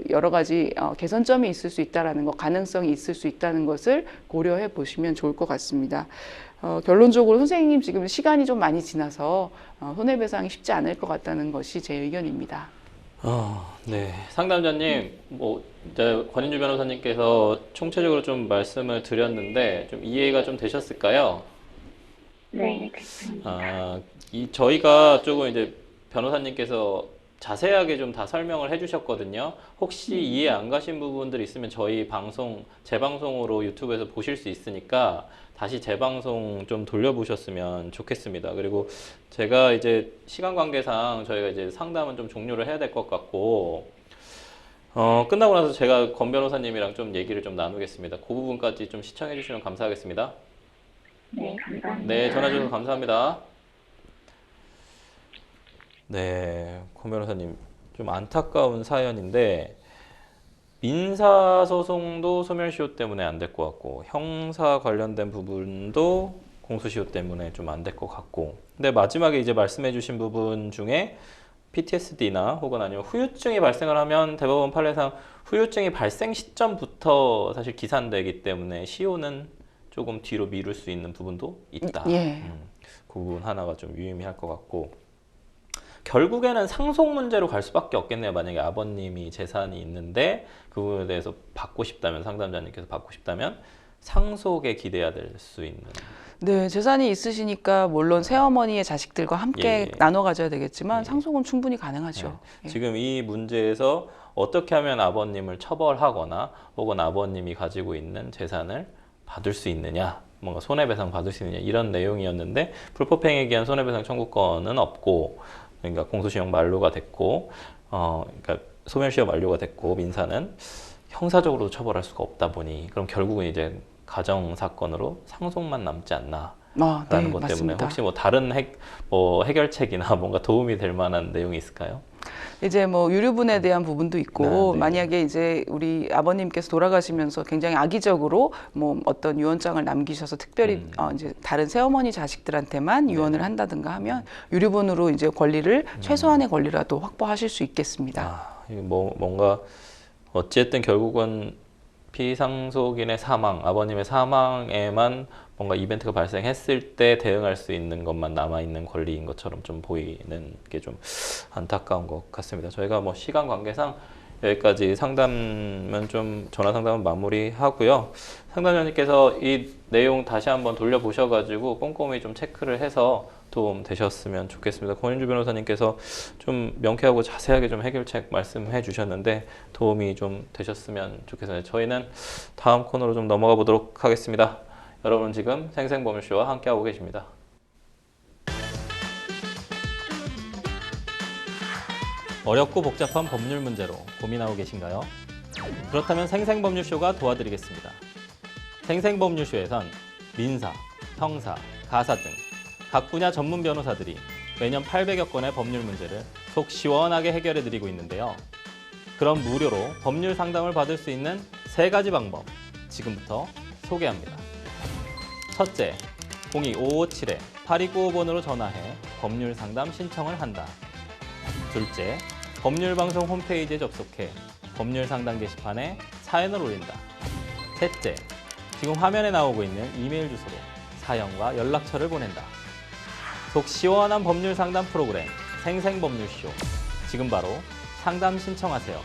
B: 여러 가지 개선점이 있을 수 있다라는 것, 가능성이 있을 수 있다는 것을 고려해 보시면 좋을 것 같습니다. 결론적으로 선생님 지금 시간이 좀 많이 지나서 손해배상이 쉽지 않을 것 같다는 것이 제 의견입니다.
A: 네. 상담자님, 이제 권인주 변호사님께서 총체적으로 좀 말씀을 드렸는데 좀 이해가 좀 되셨을까요?
C: 네, 됐습니다.
A: 저희가 조금 이제 변호사님께서 자세하게 좀 다 설명을 해주셨거든요. 혹시 이해 안 가신 부분들 있으면 저희 재방송으로 유튜브에서 보실 수 있으니까 다시 재방송 좀 돌려보셨으면 좋겠습니다. 그리고 제가 이제 시간 관계상 저희가 이제 상담은 좀 종료를 해야 될 것 같고, 끝나고 나서 제가 권 변호사님이랑 좀 얘기를 좀 나누겠습니다. 그 부분까지 좀 시청해 주시면 감사하겠습니다.
C: 네, 감사합니다.
A: 네, 전화 주셔서 감사합니다. 네, 권 변호사님 좀 안타까운 사연인데 민사소송도 소멸시효 때문에 안 될 것 같고 형사 관련된 부분도 공소시효 때문에 좀 안 될 것 같고 근데 마지막에 이제 말씀해 주신 부분 중에 PTSD나 혹은 아니면 후유증이 발생을 하면 대법원 판례상 후유증이 발생 시점부터 사실 기산되기 때문에 시효는 조금 뒤로 미룰 수 있는 부분도 있다.
B: 예.
A: 그 부분 하나가 좀 유의미할 것 같고 결국에는 상속 문제로 갈 수밖에 없겠네요. 만약에 아버님이 재산이 있는데 그 부분에 대해서 받고 싶다면 상담자님께서 받고 싶다면 상속에 기대야 될 수 있는.
B: 네, 재산이 있으시니까 물론 새어머니의 자식들과 함께 나눠 가져야 되겠지만 상속은 충분히 가능하죠.
A: 지금 이 문제에서 어떻게 하면 아버님을 처벌하거나 혹은 아버님이 가지고 있는 재산을 받을 수 있느냐, 뭔가 손해배상 받을 수 있느냐 이런 내용이었는데 불법행위에 기한 손해배상 청구권은 없고 그러니까 공소시효 만료가 됐고 그러니까 소멸시효 만료가 됐고 민사는 형사적으로 처벌할 수가 없다 보니 그럼 결국은 이제 가정 사건으로 상속만 남지 않나라는 것 때문에
B: 맞습니다.
A: 혹시 뭐 다른 해결책이나 뭔가 도움이 될 만한 내용이 있을까요?
B: 이제 뭐 유류분에 대한 부분도 있고
A: 네.
B: 만약에 이제 우리 아버님께서 돌아가시면서 굉장히 악의적으로 뭐 어떤 유언장을 남기셔서 특별히 이제 다른 새어머니 자식들한테만 유언을 한다든가 하면 유류분으로 이제 권리를 최소한의 권리라도 확보하실 수 있겠습니다.
A: 이게 뭔가 어찌됐든 결국은 피상속인의 사망, 아버님의 사망에만 뭔가 이벤트가 발생했을 때 대응할 수 있는 것만 남아있는 권리인 것처럼 좀 보이는 게 좀 안타까운 것 같습니다. 저희가 뭐 시간 관계상 여기까지 상담은 좀 전화 상담은 마무리하고요. 상담자님께서 이 내용 다시 한번 돌려보셔가지고 꼼꼼히 좀 체크를 해서 도움 되셨으면 좋겠습니다. 권인주 변호사님께서 좀 명쾌하고 자세하게 좀 해결책 말씀해 주셨는데 도움이 좀 되셨으면 좋겠습니다. 저희는 다음 코너로 좀 넘어가 보도록 하겠습니다. 여러분 지금 생생법률쇼와 함께하고 계십니다. 어렵고 복잡한 법률 문제로 고민하고 계신가요? 그렇다면 생생법률쇼가 도와드리겠습니다. 생생법률쇼에선 민사, 형사, 가사 등 각 분야 전문 변호사들이 매년 800여 건의 법률 문제를 속 시원하게 해결해드리고 있는데요. 그럼 무료로 법률 상담을 받을 수 있는 3가지 방법 지금부터 소개합니다. 첫째, 02-557-8295번으로 전화해 법률 상담 신청을 한다. 둘째, 법률방송 홈페이지에 접속해 법률 상담 게시판에 사연을 올린다. 셋째, 지금 화면에 나오고 있는 이메일 주소로 사연과 연락처를 보낸다. 속 시원한 법률 상담 프로그램 생생법률쇼. 지금 바로 상담 신청하세요.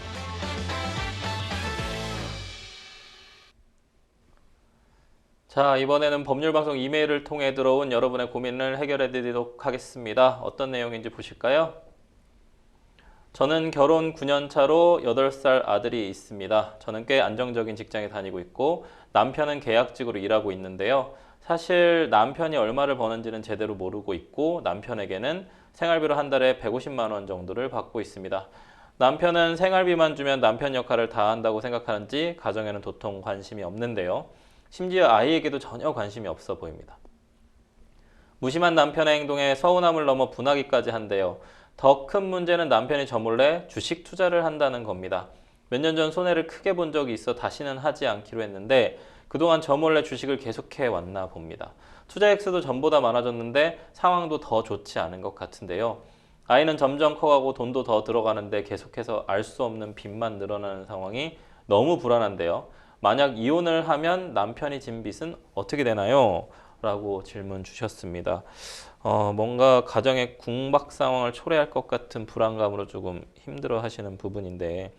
A: 자, 이번에는 법률방송 이메일을 통해 들어온 여러분의 고민을 해결해 드리도록 하겠습니다. 어떤 내용인지 보실까요? 저는 결혼 9년 차로 8살 아들이 있습니다. 저는 꽤 안정적인 직장에 다니고 있고 남편은 계약직으로 일하고 있는데요. 사실 남편이 얼마를 버는지는 제대로 모르고 있고 남편에게는 생활비로 한 달에 150만 원 정도를 받고 있습니다. 남편은 생활비만 주면 남편 역할을 다 한다고 생각하는지 가정에는 도통 관심이 없는데요. 심지어 아이에게도 전혀 관심이 없어 보입니다. 무심한 남편의 행동에 서운함을 넘어 분하기까지 한데요. 더 큰 문제는 남편이 저 몰래 주식 투자를 한다는 겁니다. 몇 년 전 손해를 크게 본 적이 있어 다시는 하지 않기로 했는데 그동안 저 몰래 주식을 계속해 왔나 봅니다. 투자 액수도 전보다 많아졌는데 상황도 더 좋지 않은 것 같은데요. 아이는 점점 커가고 돈도 더 들어가는데 계속해서 알 수 없는 빚만 늘어나는 상황이 너무 불안한데요. 만약 이혼을 하면 남편이 진 빚은 어떻게 되나요? 라고 질문 주셨습니다. 뭔가 가정의 궁박 상황을 초래할 것 같은 불안감으로 조금 힘들어 하시는 부분인데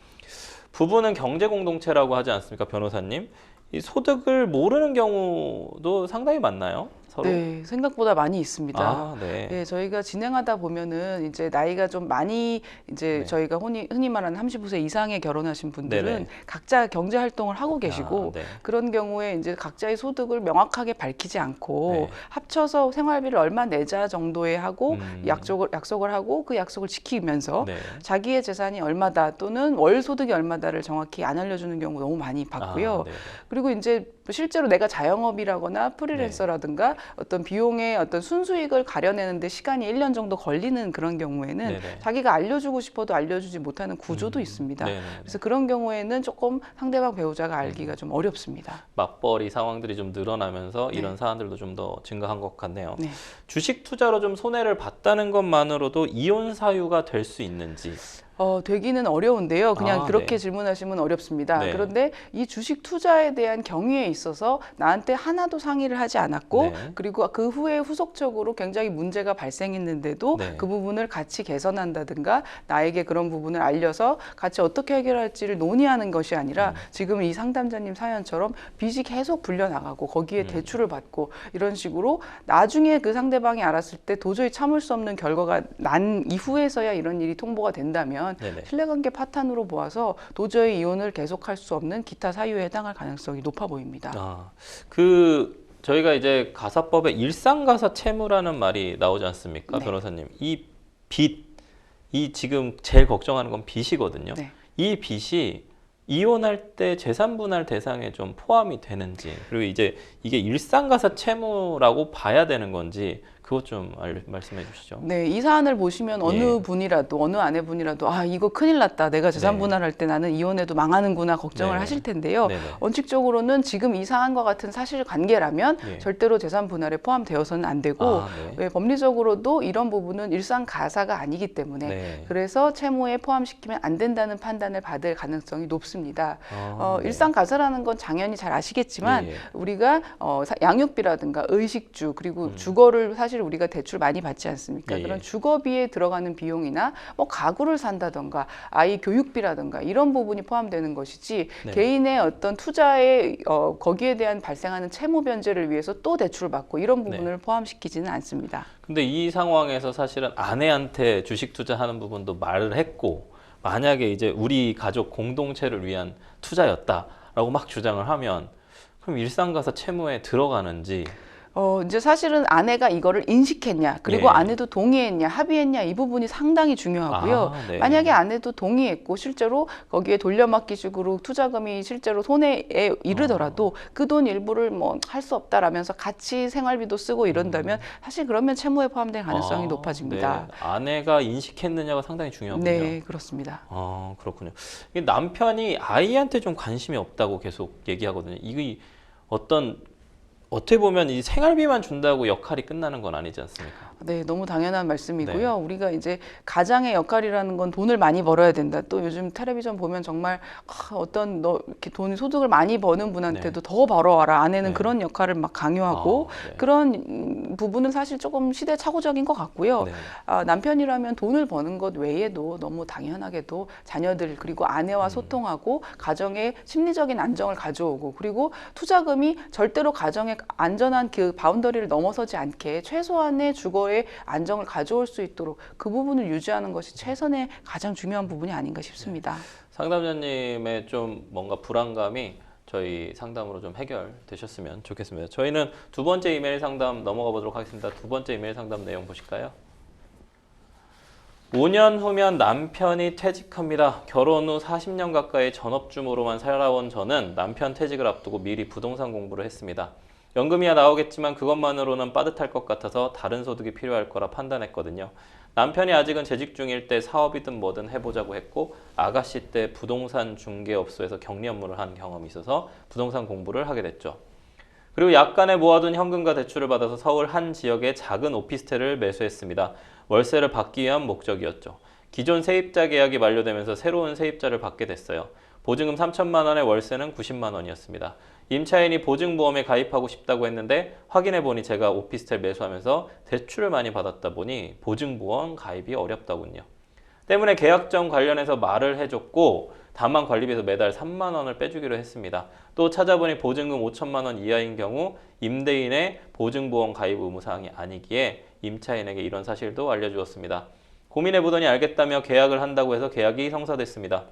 A: 부부는 경제 공동체라고 하지 않습니까, 변호사님? 이 소득을 모르는 경우도 상당히 많나요? 서로?
B: 네, 생각보다 많이 있습니다.
A: 아, 네.
B: 네, 저희가 진행하다 보면은 이제 나이가 좀 많이 이제
A: 네.
B: 저희가 흔히 말하는 35세 이상에 결혼하신 분들은
A: 네네.
B: 각자 경제 활동을 하고 계시고
A: 아, 네.
B: 그런 경우에 이제 각자의 소득을 명확하게 밝히지 않고
A: 네.
B: 합쳐서 생활비를 얼마 내자 정도에 하고
A: 음.
B: 약속을 하고 그 약속을 지키면서
A: 네.
B: 자기의 재산이 얼마다 또는 월 소득이 얼마다를 정확히 안 알려주는 경우 너무 많이 봤고요.
A: 아, 네.
B: 그리고 이제 실제로 내가 자영업이라거나 프리랜서라든가 어떤 비용의 어떤 순수익을 가려내는데 시간이 1년 정도 걸리는 그런 경우에는
A: 네네.
B: 자기가 알려주고 싶어도 알려주지 못하는 구조도 있습니다.
A: 네네.
B: 그래서 그런 경우에는 조금 상대방 배우자가 알기가 좀 어렵습니다.
A: 맞벌이 상황들이 좀 늘어나면서
B: 네.
A: 이런 사안들도 좀 더 증가한 것 같네요.
B: 네.
A: 주식 투자로 좀 손해를 봤다는 것만으로도 이혼 사유가 될 수 있는지.
B: 되기는 어려운데요. 그냥
A: 아,
B: 그렇게
A: 네.
B: 질문하시면 어렵습니다.
A: 네.
B: 그런데 이 주식 투자에 대한 경위에 있어서 나한테 하나도 상의를 하지 않았고
A: 네.
B: 그리고 그 후에 후속적으로 굉장히 문제가 발생했는데도
A: 네.
B: 그 부분을 같이 개선한다든가 나에게 그런 부분을 알려서 같이 어떻게 해결할지를 논의하는 것이 아니라 지금 이 상담자님 사연처럼 빚이 계속 불려나가고 거기에 대출을 받고 이런 식으로 나중에 그 상대방이 알았을 때 도저히 참을 수 없는 결과가 난 이후에서야 이런 일이 통보가 된다면
A: 네네.
B: 신뢰관계 파탄으로 보아서 도저히 이혼을 계속할 수 없는 기타 사유에 해당할 가능성이 높아 보입니다.
A: 저희가 이제 가사법에 일상가사 채무라는 말이 나오지 않습니까,
B: 네.
A: 변호사님? 이 지금 제일 걱정하는 건 빚이거든요.
B: 네.
A: 이 빚이 이혼할 때 재산 분할 대상에 좀 포함이 되는지, 그리고 이제 이게 일상가사 채무라고 봐야 되는 건지 그것 좀 말씀해 주시죠.
B: 네, 이 사안을 보시면 어느 분이라도, 어느 아내분이라도 아, 이거 큰일 났다. 내가 재산 분할할 때 나는 이혼해도 망하는구나 걱정을 하실 텐데요. 원칙적으로는 지금 이 사안과 같은 사실관계라면 절대로 재산 분할에 포함되어서는 안 되고 왜 법리적으로도 이런 부분은 일상 가사가 아니기 때문에 그래서 채무에 포함시키면 안 된다는 판단을 받을 가능성이 높습니다. 일상 가사라는 건 당연히 잘 아시겠지만 우리가 양육비라든가 의식주 그리고 주거를 사실 우리가 대출 많이 받지 않습니까? 그런 주거비에 들어가는 비용이나 뭐 가구를 산다던가 아이 교육비라든가 이런 부분이 포함되는 것이지 개인의 어떤 투자에 거기에 대한 발생하는 채무 변제를 위해서 또 대출을 받고 이런 부분을 포함시키지는 않습니다.
A: 근데 이 상황에서 사실은 아내한테 주식 투자하는 부분도 말을 했고 만약에 이제 우리 가족 공동체를 위한 투자였다라고 막 주장을 하면 그럼 일상가사 채무에 들어가는지
B: 이제 사실은 아내가 이거를 인식했냐, 그리고 아내도 동의했냐, 합의했냐 이 부분이 상당히 중요하고요. 만약에 아내도 동의했고 실제로 거기에 돌려막기식으로 투자금이 실제로 손해에 이르더라도 그 돈 일부를 뭐 할 수 없다라면서 같이 생활비도 쓰고 이런다면 사실 그러면 채무에 포함될 가능성이 높아집니다.
A: 아내가 인식했느냐가 상당히 중요하군요.
B: 네, 그렇습니다.
A: 그렇군요. 이게 남편이 아이한테 좀 관심이 없다고 계속 얘기하거든요. 이게 어떻게 보면 이 생활비만 준다고 역할이 끝나는 건 아니지 않습니까?
B: 네, 너무 당연한 말씀이고요. 우리가 이제 가장의 역할이라는 건 돈을 많이 벌어야 된다. 또 요즘 텔레비전 보면 정말 어떤 이렇게 소득을 많이 버는 분한테도 더 벌어와라. 아내는 그런 역할을 막 강요하고 그런 부분은 사실 조금 시대착오적인 것 같고요. 남편이라면 돈을 버는 것 외에도 너무 당연하게도 자녀들 그리고 아내와 소통하고 가정의 심리적인 안정을 가져오고 그리고 투자금이 절대로 가정의 안전한 그 바운더리를 넘어서지 않게 최소한의 주거의 안정을 가져올 수 있도록 그 부분을 유지하는 것이 최선의 가장 중요한 부분이 아닌가 싶습니다.
A: 상담자님의 좀 뭔가 불안감이 저희 상담으로 좀 해결되셨으면 좋겠습니다. 저희는 두 번째 이메일 상담 넘어가 보도록 하겠습니다. 두 번째 이메일 상담 내용 보실까요? 5년 후면 남편이 퇴직합니다. 결혼 후 40년 가까이 전업주부로만 살아온 저는 남편 퇴직을 앞두고 미리 부동산 공부를 했습니다. 연금이야 나오겠지만 그것만으로는 빠듯할 것 같아서 다른 소득이 필요할 거라 판단했거든요. 남편이 아직은 재직 중일 때 사업이든 뭐든 해보자고 했고 아가씨 때 부동산 중개업소에서 격리 업무를 한 경험이 있어서 부동산 공부를 하게 됐죠. 그리고 약간의 모아둔 현금과 대출을 받아서 서울 한 지역의 작은 오피스텔을 매수했습니다. 월세를 받기 위한 목적이었죠. 기존 세입자 계약이 만료되면서 새로운 세입자를 받게 됐어요. 보증금 3천만 원에 월세는 90만 원이었습니다. 임차인이 보증보험에 가입하고 싶다고 했는데 확인해보니 제가 오피스텔 매수하면서 대출을 많이 받았다 보니 보증보험 가입이 어렵더군요. 때문에 계약정 관련해서 말을 해줬고 다만 관리비에서 매달 3만 원을 빼주기로 했습니다. 또 찾아보니 보증금 5천만 원 이하인 경우 임대인의 보증보험 가입 의무사항이 아니기에 임차인에게 이런 사실도 알려주었습니다. 고민해보더니 알겠다며 계약을 한다고 해서 계약이 성사됐습니다.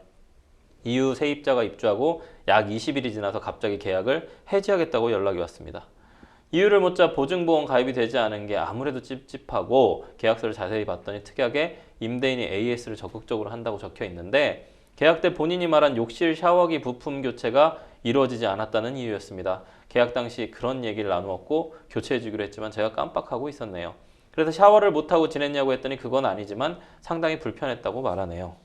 A: 이후 세입자가 입주하고 약 20일이 지나서 갑자기 계약을 해지하겠다고 연락이 왔습니다. 이유를 묻자 보증보험 가입이 되지 않은 게 아무래도 찝찝하고 계약서를 자세히 봤더니 특이하게 임대인이 AS를 적극적으로 한다고 적혀 있는데 계약 때 본인이 말한 욕실 샤워기 부품 교체가 이루어지지 않았다는 이유였습니다. 계약 당시 그런 얘기를 나누었고 교체해 주기로 했지만 제가 깜빡하고 있었네요. 그래서 샤워를 못하고 지냈냐고 했더니 그건 아니지만 상당히 불편했다고 말하네요.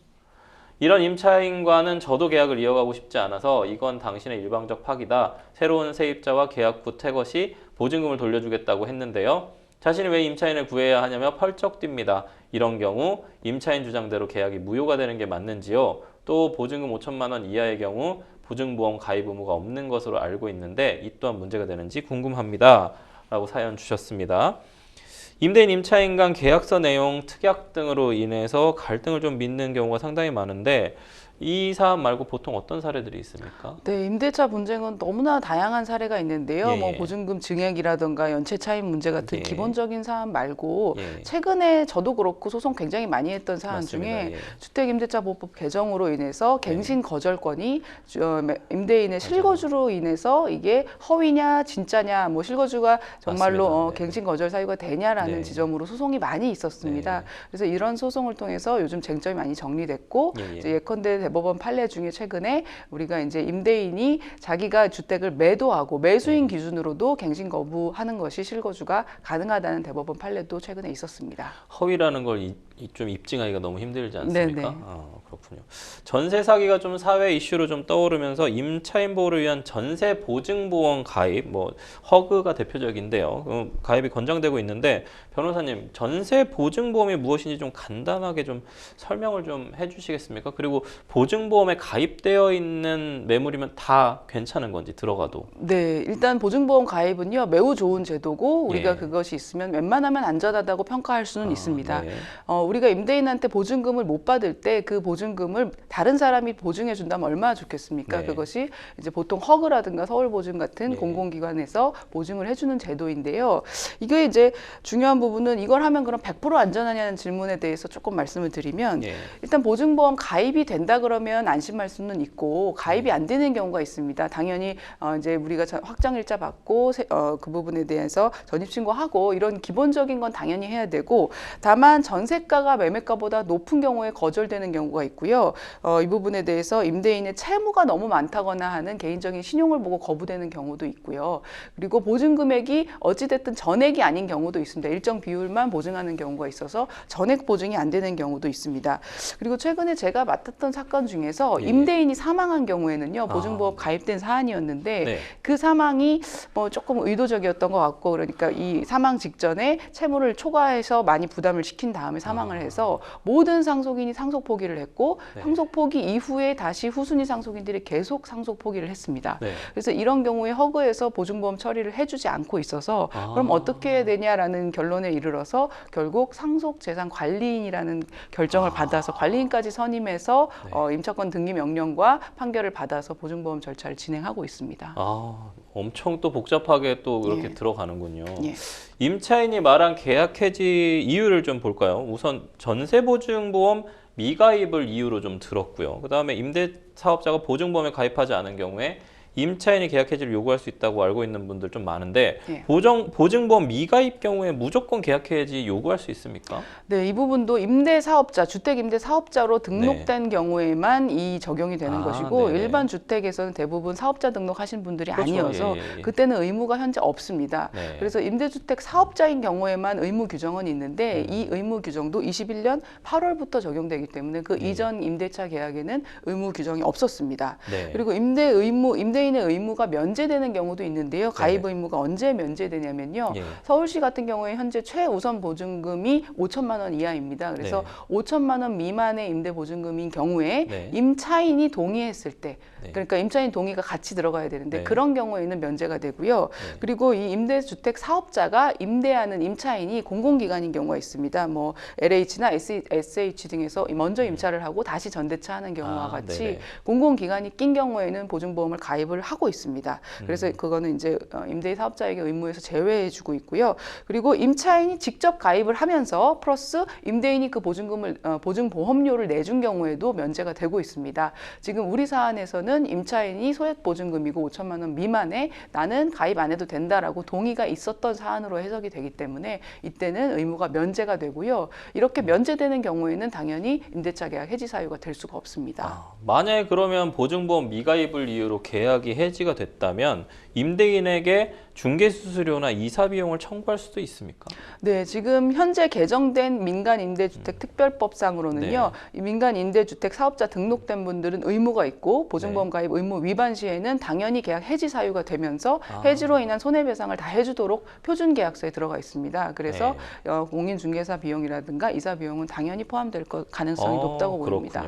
A: 이런 임차인과는 저도 계약을 이어가고 싶지 않아서 이건 당신의 일방적 파기다. 새로운 세입자와 계약 후 퇴거 시 보증금을 돌려주겠다고 했는데요. 자신이 왜 임차인을 구해야 하냐며 펄쩍 뜁니다. 이런 경우 임차인 주장대로 계약이 무효가 되는 게 맞는지요? 또 보증금 5천만 원 이하의 경우 보증보험 가입 의무가 없는 것으로 알고 있는데 이 또한 문제가 되는지 궁금합니다. 라고 사연 주셨습니다. 임대인 임차인 간 계약서 내용 특약 등으로 인해서 갈등을 좀 빚는 경우가 상당히 많은데 이 사안 말고 보통 어떤 사례들이 있습니까?
B: 네, 임대차 분쟁은 너무나 다양한 사례가 있는데요. 뭐 보증금 증액이라든가 연체 차입 문제 같은 기본적인 사안 말고 최근에 저도 그렇고 소송 굉장히 많이 했던 사안
A: 맞습니다.
B: 중에 주택임대차보호법 개정으로 인해서 갱신 거절권이 임대인의 실거주로 인해서 이게 허위냐 진짜냐 뭐 실거주가 정말로 갱신 거절 사유가 되냐라는 지점으로 소송이 많이 있었습니다. 그래서 이런 소송을 통해서 요즘 쟁점이 많이 정리됐고 이제 예컨대 대법원 판례 중에 최근에 우리가 이제 임대인이 자기가 주택을 매도하고 매수인 기준으로도 갱신 거부하는 것이 실거주가 가능하다는 대법원 판례도 최근에 있었습니다.
A: 허위라는 걸 좀 입증하기가 너무 힘들지 않습니까?
B: 네네.
A: 그렇군요. 전세 사기가 좀 사회 이슈로 좀 떠오르면서 임차인 보호를 위한 전세 보증보험 가입, 뭐 허그가 대표적인데요. 가입이 권장되고 있는데 변호사님, 전세 보증보험이 무엇인지 좀 간단하게 좀 설명을 좀 해주시겠습니까? 그리고 보증보험에 가입되어 있는 매물이면 다 괜찮은 건지 들어가도?
B: 네, 일단 보증보험 가입은요 매우 좋은 제도고 우리가 그것이 있으면 웬만하면 안전하다고 평가할 수는 있습니다.
A: 네.
B: 우리가 임대인한테 보증금을 못 받을 때 그 보증금을 다른 사람이 보증해 준다면 얼마나 좋겠습니까?
A: 네.
B: 그것이 이제 보통 허그라든가 서울보증 같은
A: 네.
B: 공공기관에서 보증을 해주는 제도인데요. 이게 이제 중요한 부분은 이걸 하면 그럼 100% 안전하냐는 질문에 대해서 조금 말씀을 드리면 일단 보증보험 가입이 된다 그러면 안심할 수는 있고 가입이 안 되는 경우가 있습니다. 당연히 이제 우리가 확정일자 받고 그 부분에 대해서 전입신고하고 이런 기본적인 건 당연히 해야 되고 다만 전세가가 매매가보다 높은 경우에 거절되는 경우가 있고요. 이 부분에 대해서 임대인의 채무가 너무 많다거나 하는 개인적인 신용을 보고 거부되는 경우도 있고요. 그리고 보증 금액이 어찌됐든 전액이 아닌 경우도 있습니다. 일정 비율만 보증하는 경우가 있어서 전액 보증이 안 되는 경우도 있습니다. 그리고 최근에 제가 맡았던 사건 중에서 임대인이 사망한 경우에는요. 보증보험 가입된 사안이었는데 그 사망이 뭐 조금 의도적이었던 것 같고 그러니까 이 사망 직전에 채무를 초과해서 많이 부담을 시킨 다음에 사망을 해서 모든 상속인이 상속 포기를 했고 상속 포기 이후에 다시 후순위 상속인들이 계속 상속 포기를 했습니다. 그래서 이런 경우에 허그에서 보증보험 처리를 해주지 않고 있어서 그럼 어떻게 해야 되냐라는 결론에 이르러서 결국 상속재산관리인이라는 결정을 받아서 관리인까지 선임해서 임차권 등기 명령과 판결을 받아서 보증보험 절차를 진행하고 있습니다.
A: 엄청 또 복잡하게 또 그렇게 들어가는군요. 임차인이 말한 계약 해지 이유를 좀 볼까요? 우선 전세보증보험 미가입을 이유로 좀 들었고요. 그 다음에 임대사업자가 보증보험에 가입하지 않은 경우에 임차인이 계약 해지를 요구할 수 있다고 알고 있는 분들 좀 많은데 보증보험 미가입 경우에 무조건 계약 해지 요구할 수 있습니까?
B: 네, 이 부분도 임대사업자, 주택임대사업자로 등록된 경우에만 이 적용이 되는 것이고 일반 주택에서는 대부분 사업자 등록하신 분들이 아니어서 그때는 의무가 현재 없습니다. 그래서 임대주택 사업자인 경우에만 의무 규정은 있는데 이 의무 규정도 21년 8월부터 적용되기 때문에 그 이전 임대차 계약에는 의무 규정이 없었습니다. 그리고 임대인의 의무가 면제되는 경우도 있는데요. 가입 의무가 언제 면제되냐면요. 서울시 같은 경우에 현재 최우선 보증금이 5천만 원 이하입니다. 그래서 5천만 원 미만의 임대보증금인 경우에 임차인이 동의했을 때 그러니까 임차인 동의가 같이 들어가야 되는데 그런 경우에는 면제가 되고요. 그리고 이 임대주택 사업자가 임대하는 임차인이 공공기관인 경우가 있습니다. 뭐 LH나 SH 등에서 먼저 임차를 하고 다시 전대차 하는 경우와 같이 공공기관이 낀 경우에는 보증보험을 가입을 하고 있습니다. 그래서 그거는 이제 임대 사업자에게 의무에서 제외해주고 있고요. 그리고 임차인이 직접 가입을 하면서 플러스 임대인이 그 보증보험료를 내준 경우에도 면제가 되고 있습니다. 지금 우리 사안에서는 임차인이 소액보증금이고 5천만 원 미만에 나는 가입 안 해도 된다라고 동의가 있었던 사안으로 해석이 되기 때문에 이때는 의무가 면제가 되고요. 이렇게 면제되는 경우에는 당연히 임대차 계약 해지 사유가 될 수가 없습니다.
A: 만약에 그러면 보증보험 미가입을 이유로 계약이 해지가 됐다면 임대인에게 중개수수료나 이사 비용을 청구할 수도 있습니까?
B: 네, 지금 현재 개정된 민간임대주택 특별법상으로는요. 이 민간임대주택 사업자 등록된 분들은 의무가 있고 보증보험 가입 의무 위반 시에는 당연히 계약 해지 사유가 되면서 해지로 인한 손해배상을 다 해주도록 표준계약서에 들어가 있습니다. 그래서 공인중개사 비용이라든가 이사 비용은 당연히 포함될 가능성이 높다고 보입니다.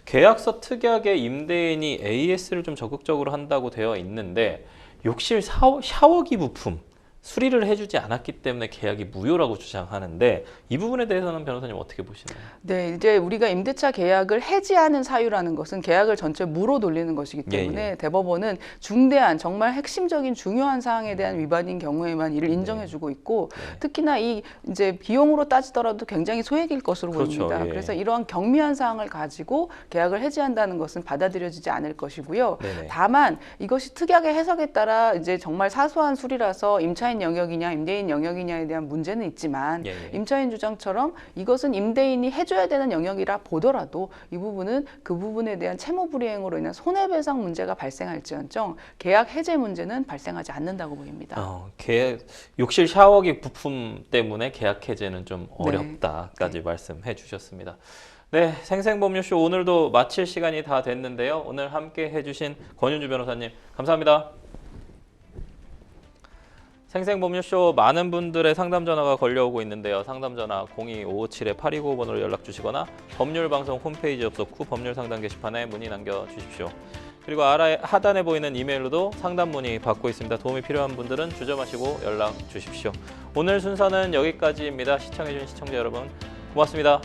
A: 계약서 특약에 임대인이 AS를 좀 적극적으로 한다고 되어 있는데 욕실 샤워기 부품 수리를 해주지 않았기 때문에 계약이 무효라고 주장하는데 이 부분에 대해서는 변호사님 어떻게 보시나요?
B: 네, 이제 우리가 임대차 계약을 해지하는 사유라는 것은 계약을 전체 무로 돌리는 것이기 때문에 대법원은 중대한 정말 핵심적인 중요한 사항에 대한 위반인 경우에만 이를 인정해주고 있고 특히나 이 이제 비용으로 따지더라도 굉장히 소액일 것으로 보입니다. 그래서 이러한 경미한 사항을 가지고 계약을 해지한다는 것은 받아들여지지 않을 것이고요. 다만 이것이 특약의 해석에 따라 이제 정말 사소한 수리라서 임차인 임차인 영역이냐 임대인 영역이냐에 대한 문제는 있지만
A: 예.
B: 임차인 주장처럼 이것은 임대인이 해줘야 되는 영역이라 보더라도 이 부분은 그 부분에 대한 채무 불이행으로 인한 손해배상 문제가 발생할지언정 계약 해제 문제는 발생하지 않는다고 보입니다.
A: 욕실 샤워기 부품 때문에 계약 해제는 좀 어렵다까지 말씀해 주셨습니다. 네, 생생법률쇼 오늘도 마칠 시간이 다 됐는데요. 오늘 함께 해주신 권윤주 변호사님 감사합니다. 생생법률쇼 많은 분들의 상담 전화가 걸려오고 있는데요. 상담 전화 02-557-8295번으로 연락 주시거나 법률방송 홈페이지 접속 후 법률상담 게시판에 문의 남겨주십시오. 그리고 아래 하단에 보이는 이메일로도 상담 문의 받고 있습니다. 도움이 필요한 분들은 주저마시고 연락 주십시오. 오늘 순서는 여기까지입니다. 시청해주신 시청자 여러분 고맙습니다.